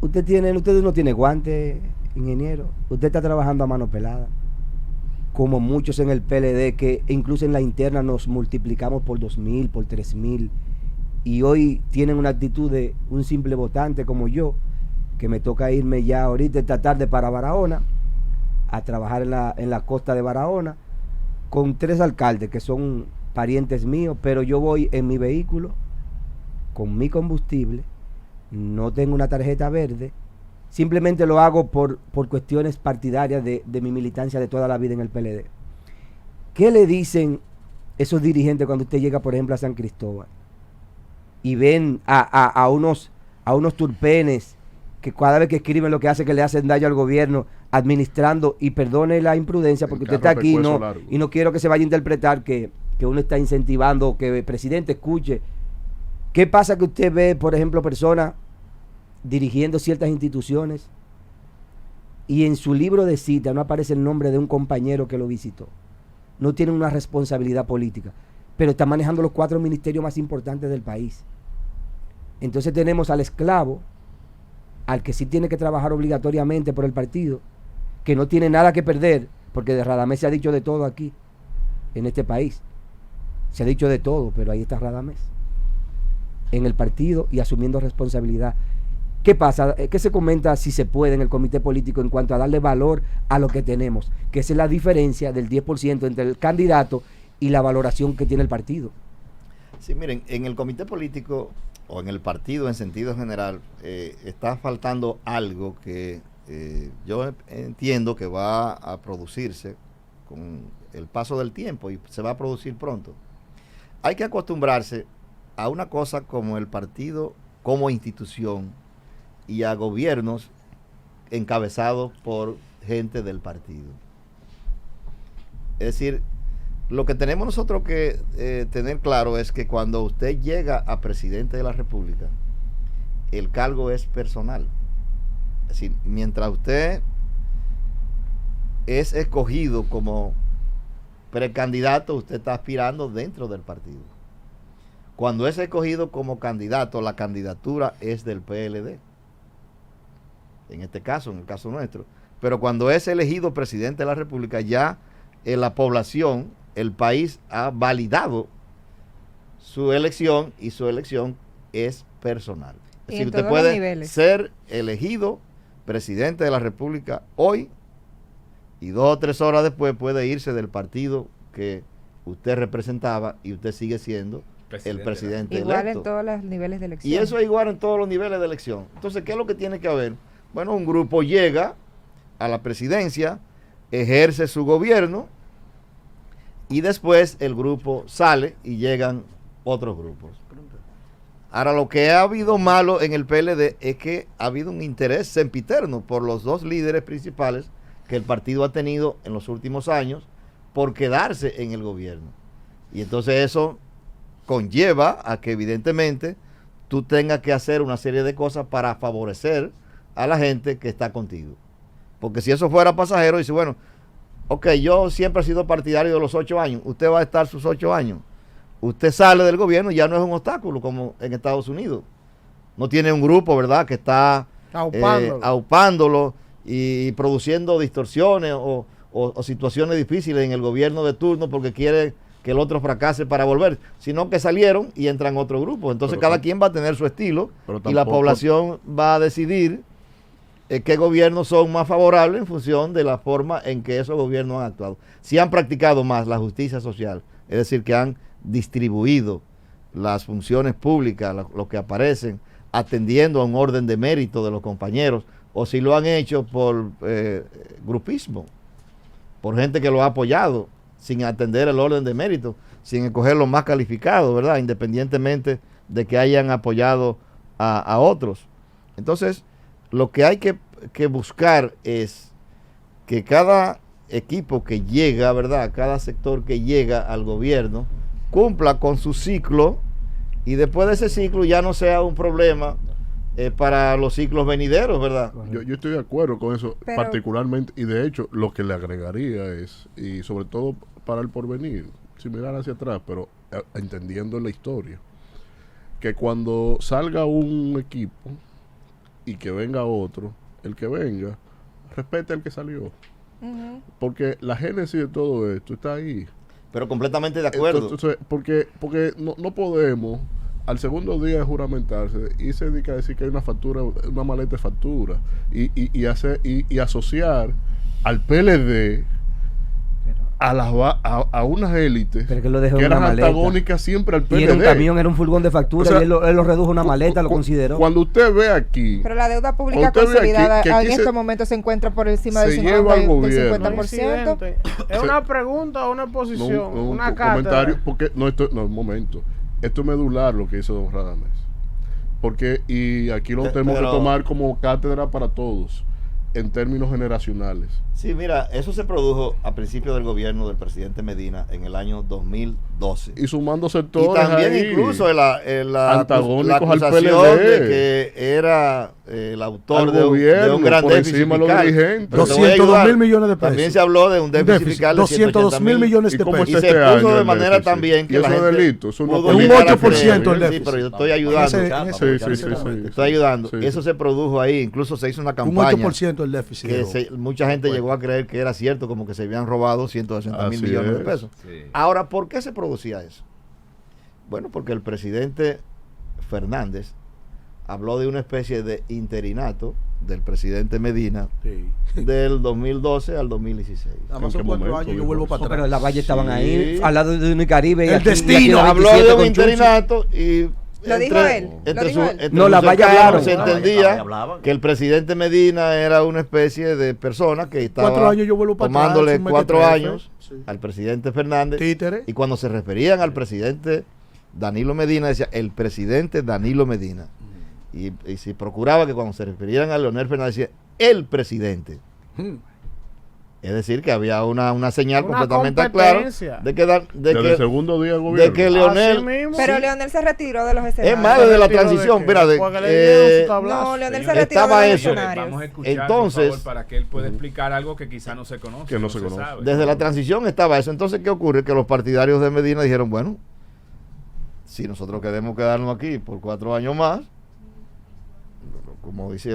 Usted no tiene guante, ingeniero. Usted está trabajando a mano pelada. Como muchos en el PLD, que incluso en la interna nos multiplicamos por 2.000, por 3.000. Y hoy tienen una actitud de un simple votante como yo, que me toca irme ya ahorita esta tarde para Barahona, a trabajar en la costa de Barahona, con 3 alcaldes que son parientes míos, pero yo voy en mi vehículo, con mi combustible, no tengo una tarjeta verde, simplemente lo hago por cuestiones partidarias de mi militancia de toda la vida en el PLD. ¿Qué le dicen esos dirigentes cuando usted llega, por ejemplo, a San Cristóbal y ven a unos turpenes que cada vez que escriben lo que hace que le hacen daño al gobierno administrando, y perdone la imprudencia porque usted está aquí y no quiero que se vaya a interpretar que uno está incentivando que el presidente escuche? ¿Qué pasa que usted ve, por ejemplo, personas dirigiendo ciertas instituciones y en su libro de cita no aparece el nombre de un compañero que lo visitó, no tiene una responsabilidad política, pero está manejando los 4 ministerios más importantes del país. Entonces tenemos al esclavo, al que sí tiene que trabajar obligatoriamente por el partido, que no tiene nada que perder, porque de Radamés se ha dicho de todo aquí, en este país. Se ha dicho de todo, pero ahí está Radamés, en el partido y asumiendo responsabilidad. ¿Qué pasa? ¿Qué se comenta, si se puede, en el comité político en cuanto a darle valor a lo que tenemos? Que esa es la diferencia del 10% entre el candidato y la valoración que tiene el partido. Sí, miren, en el comité político o en el partido en sentido general está faltando algo que yo entiendo que va a producirse con el paso del tiempo y se va a producir pronto. Hay que acostumbrarse a una cosa como el partido como institución y a gobiernos encabezados por gente del partido. Es decir, lo que tenemos nosotros que tener claro es que cuando usted llega a presidente de la República, el cargo es personal. Es decir, mientras usted es escogido como precandidato, usted está aspirando dentro del partido. Cuando es escogido como candidato, la candidatura es del PLD. En este caso, en el caso nuestro. Pero cuando es elegido presidente de la República, ya la población, el país ha validado su elección y su elección es personal. Es decir, usted puede ser elegido presidente de la República hoy y 2 o 3 horas después puede irse del partido que usted representaba y usted sigue siendo el presidente igual electo. En todos los niveles de elección. Y eso es igual en todos los niveles de elección. Entonces, ¿qué es lo que tiene que haber? Bueno, un grupo llega a la presidencia, ejerce su gobierno y después el grupo sale y llegan otros grupos. Ahora, lo que ha habido malo en el PLD es que ha habido un interés sempiterno por los 2 líderes principales que el partido ha tenido en los últimos años por quedarse en el gobierno. Y entonces eso conlleva a que evidentemente tú tengas que hacer una serie de cosas para favorecer a la gente que está contigo. Porque si eso fuera pasajero, dice, bueno, ok, yo siempre he sido partidario de los 8 años, usted va a estar sus 8 años. Usted sale del gobierno y ya no es un obstáculo como en Estados Unidos. No tiene un grupo, ¿verdad?, que está aupándolo y produciendo distorsiones o situaciones difíciles en el gobierno de turno porque quiere que el otro fracase para volver, sino que salieron y entran otro grupo. Entonces cada quien va a tener su estilo y la población va a decidir qué gobiernos son más favorables en función de la forma en que esos gobiernos han actuado. Si han practicado más la justicia social, es decir, que han distribuido las funciones públicas, lo que aparecen, atendiendo a un orden de mérito de los compañeros, o si lo han hecho por grupismo, por gente que lo ha apoyado, sin atender el orden de mérito, sin escoger los más calificados, ¿verdad?, independientemente de que hayan apoyado a otros. Entonces, lo que hay que buscar es que cada equipo que llega, ¿verdad?, cada sector que llega al gobierno, cumpla con su ciclo y después de ese ciclo ya no sea un problema para los ciclos venideros, ¿verdad? Yo estoy de acuerdo con eso, particularmente, y de hecho lo que le agregaría es, y sobre todo para el porvenir, sin mirar hacia atrás, pero entendiendo la historia, que cuando salga un equipo y que venga otro, el que venga, respete al que salió. Porque la génesis de todo esto está ahí. Pero completamente de acuerdo. Entonces, porque no podemos, al segundo día de juramentarse, irse a decir que hay una factura, una maleta de factura, y asociar al PLD a unas élites que eran antagónicas siempre al PLD. Y era un camión, era un furgón de factura, o sea, y él lo redujo a una maleta, lo consideró. Cuando usted ve aquí... Pero la deuda pública consolidada en estos momentos se encuentra por encima del 50%. ¿Es una pregunta o una posición? Una carta. Comentario, porque un momento. Esto es medular lo que hizo don Radamés. Porque, y aquí lo tenemos que tomar como cátedra para todos, en términos generacionales. Sí, mira, eso se produjo a principios del gobierno del presidente Medina en el año 2012. Y sumando sectores y también ahí, incluso la antagónicos acusación al PLD, de que era el autor Al de gobierno, un gran por déficit encima de los fiscal. dirigentes. Pero te voy a 202 ayudar. mil millones de pesos. También se habló de un déficit fiscal de 202 mil millones ¿Y de cómo pesos. Y está se este puso año de el manera déficit? también Y que la eso es gente delito, eso no pudo puede un llegar a 8% el creer. Sí, déficit. pero yo estoy ayudando. Ese- Sí. Te estoy ayudando. Sí. Eso se produjo ahí. Incluso se hizo una Un campaña 8% el déficit. que mucha gente llegó a creer que era cierto, como que se habían robado 160 mil Así millones de es. pesos. Sí. Ahora, ¿por qué se producía eso? Bueno, porque el presidente Fernández habló de una especie de interinato del presidente Medina Sí. del 2012 al 2016. Además son ¿En qué 4 momento años, yo dijo vuelvo eso? para No, pero atrás. las valles estaban Sí. ahí, al lado de Unicaribe. El destino. la Habló 27 de un con Chuchi. interinato y ¿Lo dijo él? ¿Lo dijo él? No, la sus valla cercanos hablaron. se La valla entendía hablaban. que el presidente Medina era una especie de persona que estaba 4 años yo vuelvo para atrás. tomándole un 4 mequetrefe. años Sí. al presidente Fernández. Títere. Y cuando se referían al presidente Danilo Medina, decía el presidente Danilo Medina. Y se procuraba que cuando se referían a Leonel Fernández, decía el presidente. Mm. Es decir, que había una señal Una completamente clara competencia. de que, Desde el segundo día del de gobierno. que Así Leonel. mismo. Pero Sí. Leonel se retiró de los escenarios. Es más, desde la ¿Retiro de transición, qué? espérate, Porque le dieron su tablazo. No, Leonel se Señores, retiró estaba de los eso. escenarios. Vamos a escuchar, Entonces- por favor, para que él pueda explicar algo que quizá no se conoce. Que no se conoce. sabe. Desde la transición estaba eso. Entonces, ¿qué ocurre? Que los partidarios de Medina dijeron, bueno, si nosotros queremos quedarnos aquí por 4 años más, como dice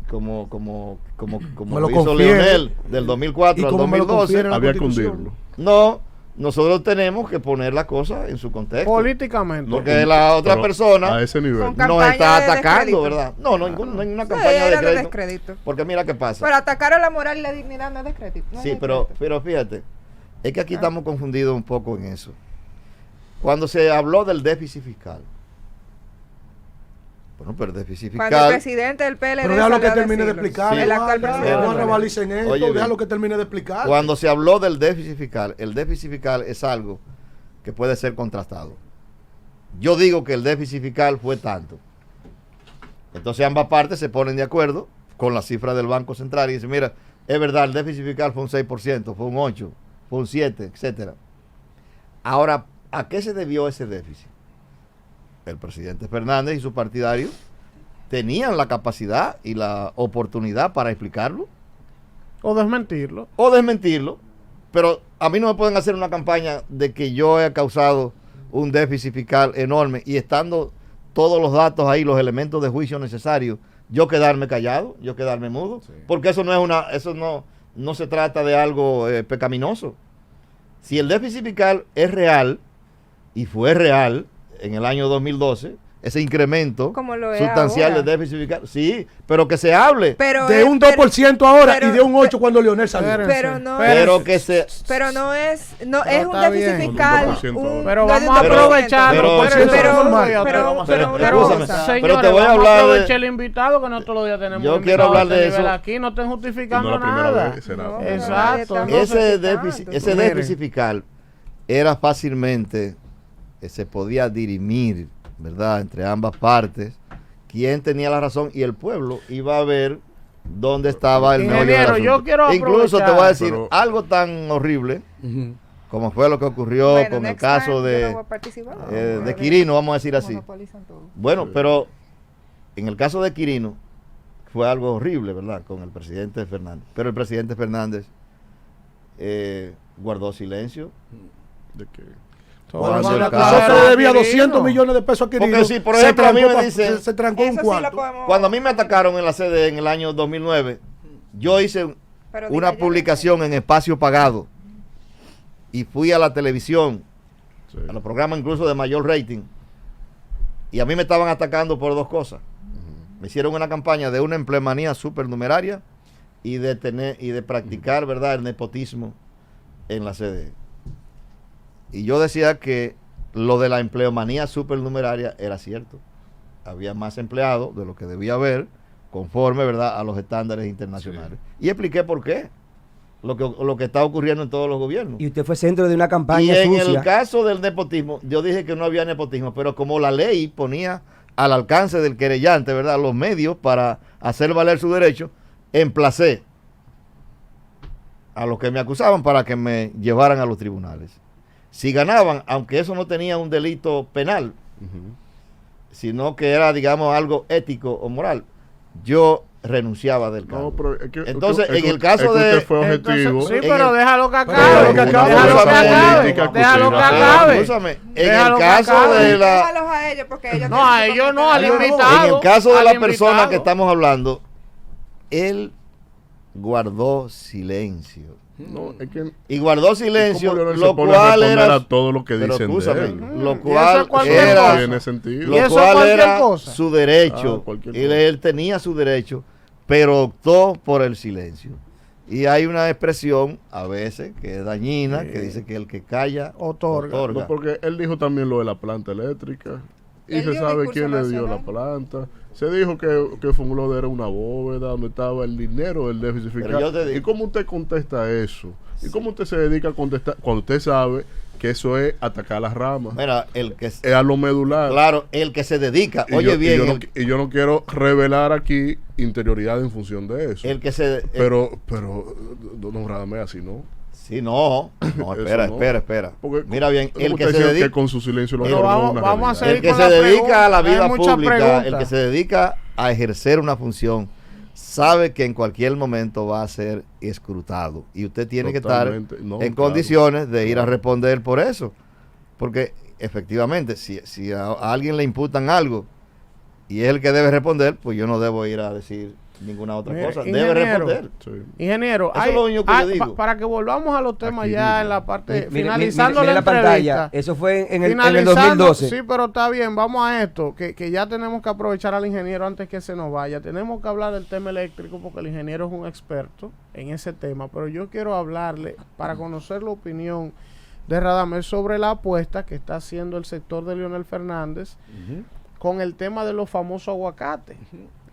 como Me lo lo hizo confiere. Leonel del 2004 ¿Y al cómo me lo 2012, confiere la Había que Constitución? hundirlo. no, nosotros tenemos que poner la cosa en su contexto. Políticamente. Porque la otra Pero persona a ese nivel. Con nos campaña está de atacando, descrédito. ¿verdad? No, no hay ninguna Sí, campaña de era de crédito. descrédito. Porque mira qué pasa. Pero atacar a la moral y la dignidad no es descrédito. no es Sí, pero fíjate, es que aquí estamos confundidos un poco en eso. Cuando se habló del déficit fiscal, bueno, pero el déficit Cuando el fiscal, presidente del PLD Pero déjalo que salió a termine de decirlo. explicar. Sí. El actual Pero- presidente. No revalicen esto, Oye, bien. déjalo que termine de explicar. cuando se habló del déficit fiscal, el déficit fiscal es algo que puede ser contrastado. Yo digo que el déficit fiscal fue tanto. Entonces ambas partes se ponen de acuerdo con la cifra del Banco Central y dicen, mira, es verdad, el déficit fiscal fue un 6%, fue un 8%, fue un 7%, etcétera. Ahora, ¿a qué se debió ese déficit? El presidente Fernández y sus partidarios tenían la capacidad y la oportunidad para explicarlo O desmentirlo. o desmentirlo, pero a mí no me pueden hacer una campaña de que yo he causado un déficit fiscal enorme y estando todos los datos ahí, los elementos de juicio necesarios, yo quedarme callado, yo quedarme mudo, porque eso no se trata de algo pecaminoso. Si el déficit fiscal es real y fue real en el año 2012, ese incremento Como lo es sustancial ahora. del déficit fiscal, sí, pero que se hable. Pero De es- un 2% ahora pero- y de un 8% cuando Leonel salió. Pero no Pero es, que se pero no es, es un está déficit bien. fiscal. 2%. Pero no es de vamos a un 2%. aprovechar. pero- espérense, pero- no, normal. ya pero- te- pero una escúchame, cosa. pero Señores, te voy a vamos hablar de- aprovechar el invitado que no todos los días tenemos Yo un quiero invitado hablar de ese nivel eso. aquí, no estén justificando Y no la primera nada. vez, será. No, Exacto. nadie está ese justificando. ese Mire. déficit fiscal era fácilmente, se podía dirimir, ¿verdad?, entre ambas partes, quién tenía la razón y el pueblo iba a ver dónde estaba el meollo del Ingeniero, yo asunto. quiero Incluso te aprovechar. voy a decir Pero- algo tan horrible Ujú. como fue lo que ocurrió Bueno, con el next caso time yo de, no voy a participar. de Quirino, vamos a decir así. Monopolizan todo. Bueno, Sí. pero en el caso de Quirino fue algo horrible, ¿verdad?, con el presidente Fernández. Pero el presidente Fernández guardó silencio. ¿De qué? Cuando Cuando el la caso- cosa Nosotros de debía Quirino. 200 millones de pesos a Quirino. Porque si, por Se ejemplo, a mí trancó me dicen- se trancó un Eso sí cuarto. lo podemos. Cuando a mí me atacaron en la sede en el año 2009, yo hice Pero una diga ya. publicación en espacio pagado y fui a la televisión, Sí. a los programas incluso de mayor rating, y a mí me estaban atacando por dos cosas. Me hicieron una campaña de una empleomanía supernumeraria y de practicar, ¿verdad?, el nepotismo en la sede. Y yo decía que lo de la empleomanía supernumeraria era cierto. Había más empleados de lo que debía haber, conforme, ¿verdad?, a los estándares internacionales. Y expliqué por qué. Lo que está ocurriendo en todos los gobiernos. Y usted fue centro de una Y campaña en sucia. el caso del nepotismo, yo dije que no había nepotismo, pero como la ley ponía al alcance del querellante, ¿verdad?, los medios para hacer valer su derecho, emplacé a los que me acusaban para que me llevaran a los tribunales. Si ganaban, aunque eso no tenía un delito penal, Ujú. sino que era, digamos, algo ético o moral, yo renunciaba del cargo. No, pero es que, Entonces, es en que- el caso es que de... usted fue objetivo. Sí, en pero el- déjalo que acabe. Déjalo que acabe. Déjalo que acabe. Política Déjalo que cocina. acabe. Escúchame, en Déjalo el que caso acabe. de la... Déjalos a ellos porque ellos No, a tienen su ellos no, al comentario. invitado. En el caso de al la persona invitado. que estamos hablando, él guardó silencio. No, es que Y guardó silencio, ¿cómo Leonel se lo pone a cual responder era... a todo lo que Pero dicen de escúchame, él? lo Y eso cual es cualquier era... cosa. Tiene sentido. Y Lo eso cual cualquier era cosa. su derecho. Cualquier Y cosa. él tenía su derecho, pero optó por el silencio. Y hay una expresión, a veces, que es dañina, que dice que el que calla, Otorga. No, porque él dijo también lo de la planta eléctrica. Y Él se dio un sabe discurso quién le dio la nacional. planta. Se dijo que Funglode era una bóveda donde estaba el dinero del déficit Pero fiscal. yo te digo- ¿Y cómo usted contesta eso? ¿Y cómo usted se dedica a contestar cuando usted sabe que eso es atacar las ramas? Mira, el que... Es a lo medular. Claro, el que se dedica, Y oye yo- bien, y yo, no, y yo no quiero revelar aquí interioridad en función de eso. el que se... pero, don Radamés, así no. Sí, no, Eso espera, no. espera. Porque, Mira bien, ¿cómo el usted que se decía dedica... que con su silencio lo Pero otorgó vamos- una vamos a realidad? El que con se la dedica a la pregunta. vida Hay muchas pública, el preguntas. que se dedica a ejercer una función, sabe que en cualquier momento va a ser escrutado. Y usted tiene Totalmente. que estar No, en claro. condiciones de ir a Claro. responder por eso. Porque efectivamente, si a alguien le imputan algo y es el que debe responder, pues yo no debo ir a decir ninguna otra Mire, cosa. Debe ingeniero, responder. Sí. Ingeniero, Eso es lo único que yo digo. para que volvamos a los temas Aquí ya mismo. en la parte, Mire, finalizando mire la pantalla. entrevista. Eso fue en el Finalizando, 2012. sí, pero está bien, vamos a esto, que ya tenemos que aprovechar al ingeniero antes que se nos vaya. Tenemos que hablar del tema eléctrico porque el ingeniero es un experto en ese tema, pero yo quiero hablarle para conocer la opinión de Radamés sobre la apuesta que está haciendo el sector de Leonel Fernández con el tema de los famosos aguacates.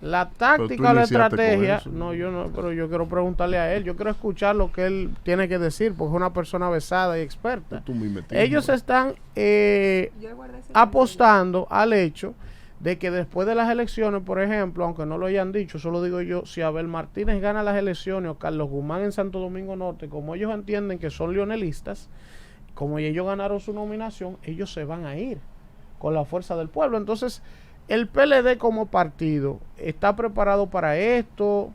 La táctica o la iniciaste con estrategia, eso. no, yo no, pero yo quiero preguntarle a él, yo quiero escuchar lo que él tiene que decir, porque es una persona versada y experta. Tú mimetismo. Ellos están Yo guardé ese apostando al hecho de que después de las elecciones, por ejemplo, aunque no lo hayan dicho, solo digo yo, si Abel Martínez gana las elecciones o Carlos Guzmán en Santo Domingo Norte, como ellos entienden que son leonelistas, como ellos ganaron su nominación, ellos se van a ir con la fuerza del pueblo. Entonces, el PLD como partido está preparado para esto,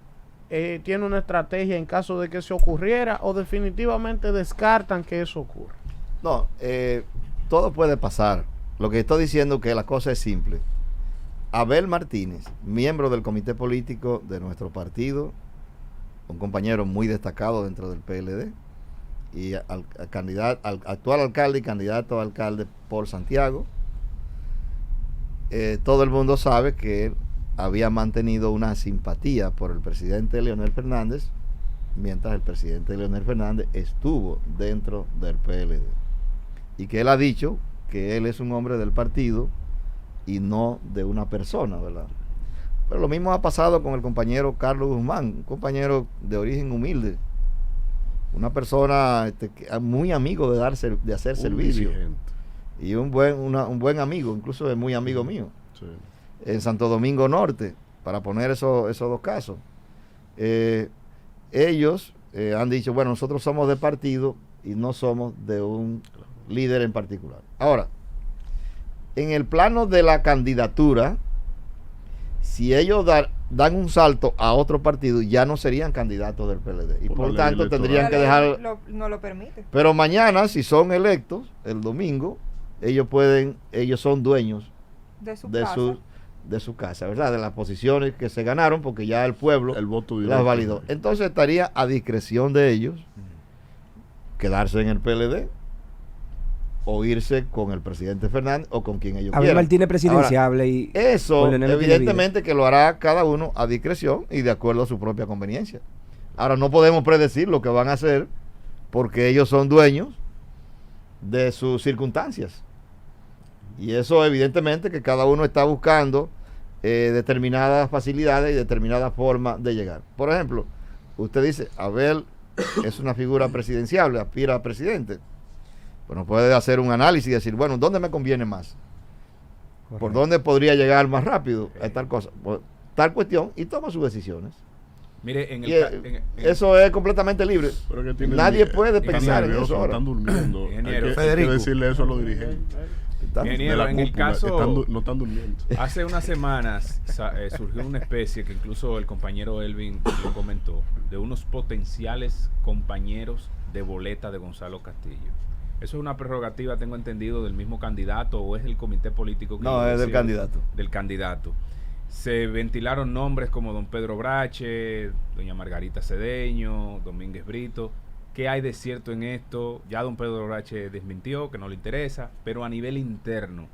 tiene una estrategia en caso de que se ocurriera, o definitivamente descartan que eso ocurra. No, todo puede pasar. Lo que estoy diciendo es que la cosa es simple. Abel Martínez, miembro del comité político de nuestro partido, un compañero muy destacado dentro del PLD, y al actual alcalde y candidato a alcalde por Santiago, todo el mundo sabe que él había mantenido una simpatía por el presidente Leonel Fernández, mientras el presidente Leonel Fernández estuvo dentro del PLD. Y que él ha dicho que él es un hombre del partido y no de una persona, ¿verdad? Pero lo mismo ha pasado con el compañero Carlos Guzmán, un compañero de origen humilde, una persona muy amigo de hacer Un servicio, dirigente. y un buen amigo, incluso es muy amigo mío, Sí. en Santo Domingo Norte, para poner esos dos casos. Ellos han dicho, bueno, nosotros somos de partido y no somos de un líder en particular. Ahora, en el plano de la candidatura, si ellos dan un salto a otro partido, ya no serían candidatos del PLD. Y Por por la ley tanto electoral. tendrían La que ley dejar... no lo permite. Pero mañana, si son electos, el domingo, ellos son dueños De su de casa. su casa, ¿verdad? De las posiciones que se ganaron, porque ya el pueblo El voto las directo. validó. Entonces estaría a discreción de ellos quedarse en el PLD o irse con el presidente Fernández o con quien ellos Abel quieran. Martínez presidenciable y Eso, con Leonel no tiene evidentemente, que lo hará cada uno a discreción y de acuerdo a su propia conveniencia. Ahora, no podemos predecir lo que van a hacer porque ellos son dueños de sus circunstancias. Y eso, evidentemente, que cada uno está buscando determinadas facilidades y determinadas formas de llegar. Por ejemplo, usted dice, Abel es una figura presidenciable, aspira a presidente. Bueno, puede hacer un análisis y decir, bueno, ¿dónde me conviene más? ¿Por dónde podría llegar más rápido a tal cosa? Por tal cuestión, y toma sus decisiones. Mire, en Y, el, ca- en- eso es completamente libre. Pero que Nadie puede están pensar en nerviosos, eso ahora. Están durmiendo. Ingeniero. Hay que Federico. decirle eso a los dirigentes. están. Ingeniero, en el caso, no están durmiendo. Hace unas semanas surgió una especie que incluso el compañero Elvin lo comentó, de unos potenciales compañeros de boleta de Gonzalo Castillo. ¿Eso es una prerrogativa, tengo entendido, del mismo candidato o es el comité político que No, es del candidato. Del candidato. Se ventilaron nombres como don Pedro Brache, doña Margarita Cedeño, Domínguez Brito. ¿Qué hay de cierto en esto? Ya don Pedro Brache desmintió que no le interesa, pero a nivel interno,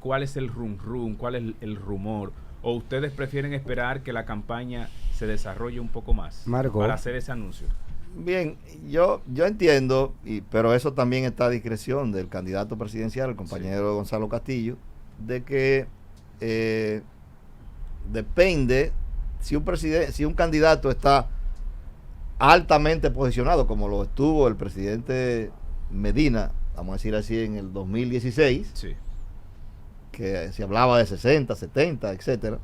¿cuál es el rum? ¿Cuál es el rumor? ¿O ustedes prefieren esperar que la campaña se desarrolle un poco más para hacer ese anuncio? Bien, yo entiendo, pero eso también está a discreción del candidato presidencial, el compañero Gonzalo Castillo, de que depende si un candidato está altamente posicionado, como lo estuvo el presidente Medina, vamos a decir así, en el 2016, sí, que se hablaba de 60, 70, etcétera.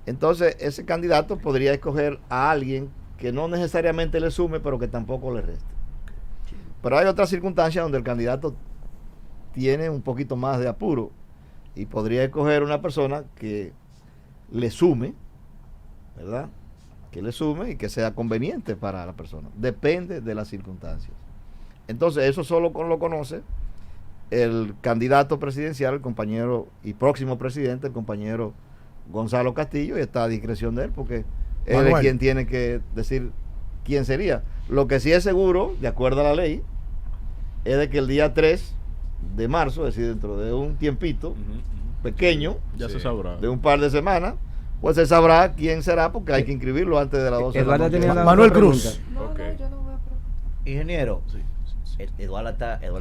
Entonces, ese candidato podría escoger a alguien que no necesariamente le sume, pero que tampoco le reste. Pero hay otras circunstancias donde el candidato tiene un poquito más de apuro y podría escoger una persona que le sume, ¿verdad? Que le sume y que sea conveniente para la persona. Depende de las circunstancias. Entonces, eso solo lo conoce el candidato presidencial, el compañero y próximo presidente, el compañero Gonzalo Castillo, y está a discreción de él, porque él es quien tiene que decir quién sería. Lo que sí es seguro, de acuerdo a la ley, es de que el día 3 de marzo, es decir, dentro de un tiempito pequeño, ya se sabrá, de un par de semanas, pues se sabrá quién será, porque hay que inscribirlo antes de las 12 de la noche. Manuel Cruz. No, yo no voy a preguntar. Ingeniero, Eduardo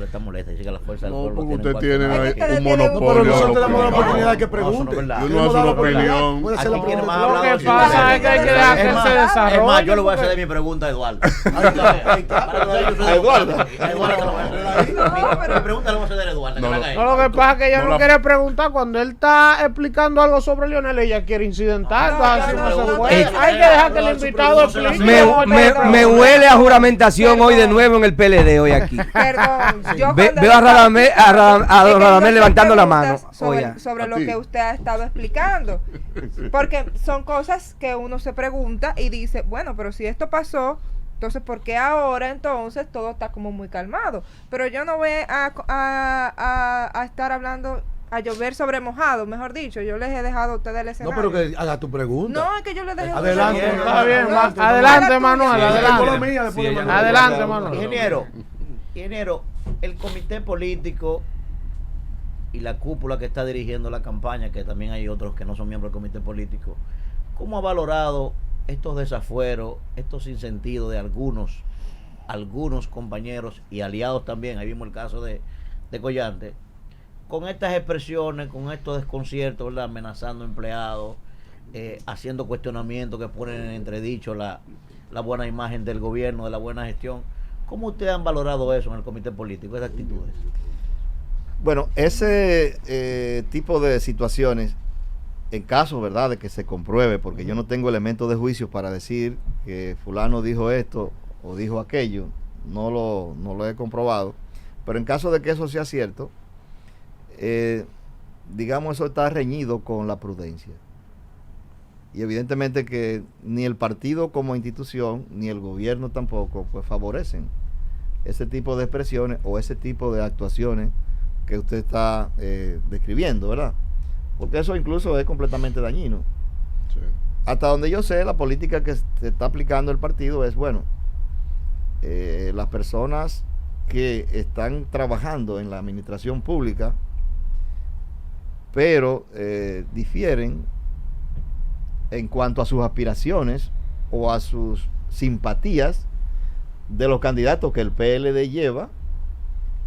está molesta, dice que la fuerza del pueblo porque usted tiene tiene un Pero monopolio. nosotros tenemos la oportunidad de que pregunte. Uno hace una opinión. Puede hacer la pregunta. Lo que pasa es que hay que dejar que se desarrolle. Es más, yo le voy a hacer mi pregunta a Eduardo. A Eduardo. Mi pregunta la voy a hacer a Eduardo. No, lo que pasa es que ella no quiere preguntar. Cuando él está explicando algo sobre Lionel, ella quiere incidentar. Así no se puede. Hay que dejar que el invitado explique. Me huele a juramentación hoy de nuevo en el PLD hoy aquí. Perdón, yo Veo a Radamés levantando la mano. Sobre lo que usted ha estado explicando. Porque son cosas que uno se pregunta y dice, bueno, pero si esto pasó, entonces ¿por qué ahora entonces todo está como muy calmado? Pero yo no voy a estar hablando, a llover sobre mojado, mejor dicho. Yo les he dejado a ustedes el escenario. No, pero que haga tu pregunta. No, es que yo les dejé. Adelante. Está bien, adelante, Manuel. Adelante, Manuel. Ingeniero, el comité político y la cúpula que está dirigiendo la campaña, que también hay otros que no son miembros del comité político, ¿cómo ha valorado estos desafueros, estos sinsentidos de algunos compañeros y aliados también? Ahí vimos el caso de Collante, con estas expresiones, con estos desconciertos, ¿verdad? Amenazando empleados, haciendo cuestionamientos que ponen en entredicho la buena imagen del gobierno, de la buena gestión. ¿Cómo ustedes han valorado eso en el comité político, esas actitudes? Bueno, ese tipo de situaciones, en caso, ¿verdad?, de que se compruebe, porque yo no tengo elementos de juicio para decir que fulano dijo esto o dijo aquello, no lo he comprobado, pero en caso de que eso sea cierto, digamos, eso está reñido con la prudencia. Y evidentemente que ni el partido como institución, ni el gobierno tampoco, pues favorecen ese tipo de expresiones o ese tipo de actuaciones que usted está describiendo, ¿verdad? Porque eso incluso es completamente dañino. Sí. Hasta donde yo sé, la política que se está aplicando el partido es, bueno, las personas que están trabajando en la administración pública, pero difieren en cuanto a sus aspiraciones o a sus simpatías de los candidatos que el PLD lleva,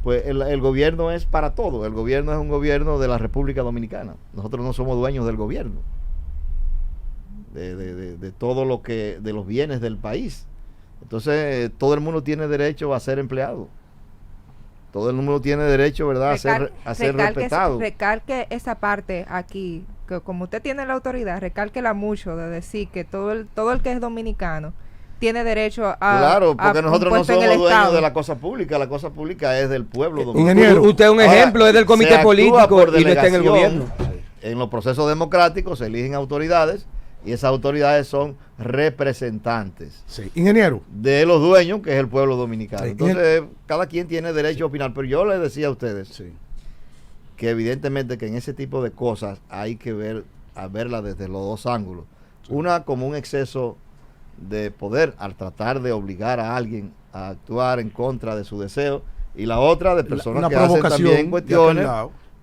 pues el gobierno es para todo. El gobierno es un gobierno de la República Dominicana. Nosotros no somos dueños del gobierno, de todo lo que, de los bienes del país. Entonces, todo el mundo tiene derecho a ser empleado. Todo el mundo tiene derecho, ¿verdad?, a ser respetado. Recalque esa parte aquí, que como usted tiene la autoridad, recálquela mucho, de decir que todo el que es dominicano tiene derecho a Claro, porque nosotros no somos dueños de la cosa pública es del pueblo dominicano. Ingeniero, usted es un ejemplo, es del comité político y no está en el gobierno. En los procesos democráticos se eligen autoridades y esas autoridades son representantes. Sí. Ingeniero. De los dueños, que es el pueblo dominicano. Entonces, cada quien tiene derecho a opinar, pero yo les decía a ustedes que evidentemente que en ese tipo de cosas hay que verla desde los dos ángulos. Una como un exceso de poder al tratar de obligar a alguien a actuar en contra de su deseo, y la otra de personas que hacen también cuestiones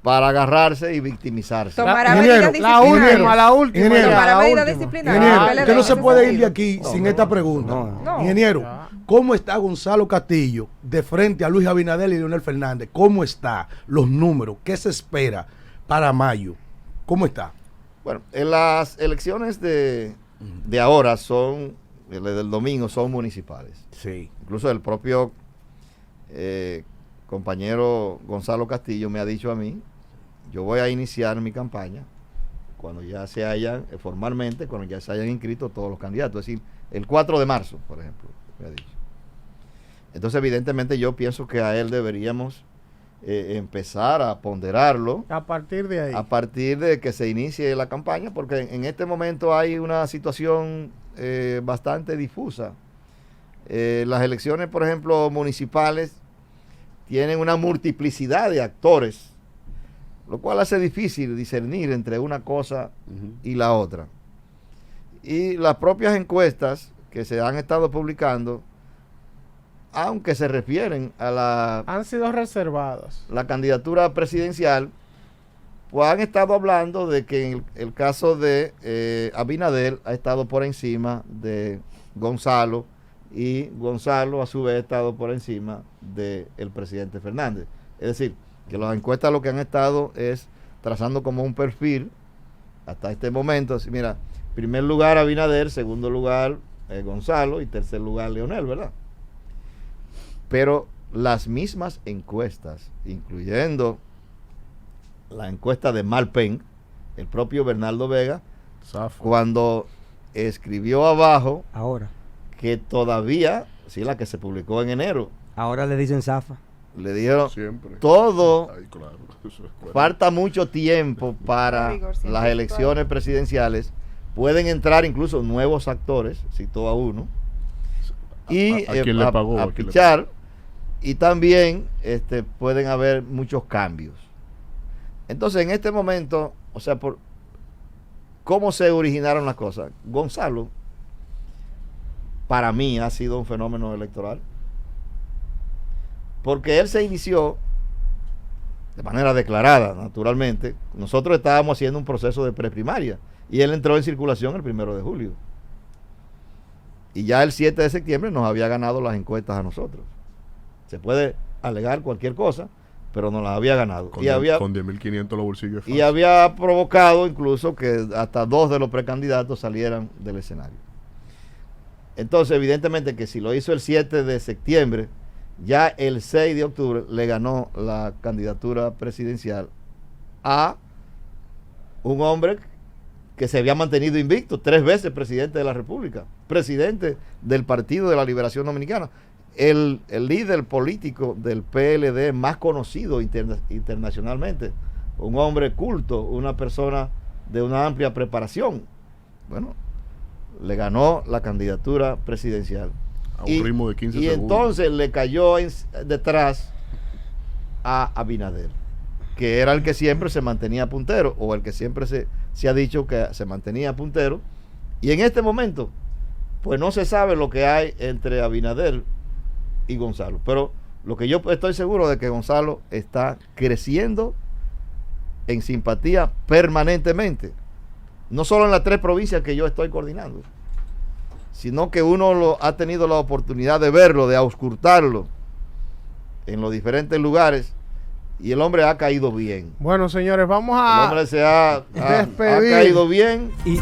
para agarrarse y victimizarse. Tomará medidas disciplinarias. La última. Tomará medidas disciplinarias. Usted no se puede ir de aquí sin esta pregunta. Ingeniero, ¿cómo está Gonzalo Castillo de frente a Luis Abinader y Leonel Fernández? ¿Cómo está? Los números, ¿qué se espera para mayo? ¿Cómo está? Bueno, en las elecciones de ahora del domingo son municipales. Sí. Incluso el propio compañero Gonzalo Castillo me ha dicho a mí, yo voy a iniciar mi campaña cuando ya se hayan, formalmente, cuando ya se hayan inscrito todos los candidatos, es decir, el 4 de marzo, por ejemplo, me ha dicho. Entonces, evidentemente, yo pienso que a él deberíamos empezar a ponderarlo a partir de ahí. A partir de que se inicie la campaña, porque en este momento hay una situación bastante difusa. Las elecciones, por ejemplo, municipales, tienen una multiplicidad de actores, lo cual hace difícil discernir entre una cosa y la otra. Y las propias encuestas que se han estado publicando, aunque se refieren a han sido reservadas. La candidatura presidencial, pues han estado hablando de que en el caso de Abinader ha estado por encima de Gonzalo, y Gonzalo a su vez ha estado por encima del presidente Fernández. Es decir, que las encuestas lo que han estado es trazando como un perfil hasta este momento. Así, mira, primer lugar Abinader, segundo lugar Gonzalo y tercer lugar Leonel, ¿verdad? Pero las mismas encuestas, incluyendo la encuesta de Malpen, el propio Bernardo Vega, cuando escribió abajo ahora que todavía, sí, la que se publicó en enero, ahora le dicen zafa, le dijeron siempre todo. Ay, claro. Falta mucho tiempo para las elecciones presidenciales, pueden entrar incluso nuevos actores, citó a uno, y a pichar, y también pueden haber muchos cambios. Entonces, en este momento, o sea, ¿cómo se originaron las cosas? Gonzalo, para mí, ha sido un fenómeno electoral, porque él se inició de manera declarada, naturalmente. Nosotros estábamos haciendo un proceso de preprimaria y él entró en circulación el 1 de julio. Y ya el 7 de septiembre nos había ganado las encuestas a nosotros. Se puede alegar cualquier cosa, pero nos las había ganado. Con 10.500 los bolsillos. Y había provocado incluso que hasta 2 de los precandidatos salieran del escenario. Entonces, evidentemente que si lo hizo el 7 de septiembre, ya el 6 de octubre le ganó la candidatura presidencial a un hombre que se había mantenido invicto, 3 veces presidente de la República, presidente del Partido de la Liberación Dominicana, el líder político del PLD más conocido internacionalmente, un hombre culto, una persona de una amplia preparación. Bueno, le ganó la candidatura presidencial. A un ritmo de 15 segundos. Y entonces le cayó detrás a Abinader, que era el que siempre se mantenía puntero, o el que siempre se ha dicho que se mantenía puntero. Y en este momento, pues no se sabe lo que hay entre Abinader y Gonzalo. Pero lo que yo estoy seguro de que Gonzalo está creciendo en simpatía permanentemente. No solo en las 3 provincias que yo estoy coordinando, sino que uno ha tenido la oportunidad de verlo, de auscultarlo en los diferentes lugares, y el hombre ha caído bien. Bueno, señores, vamos a el hombre ha caído bien. Y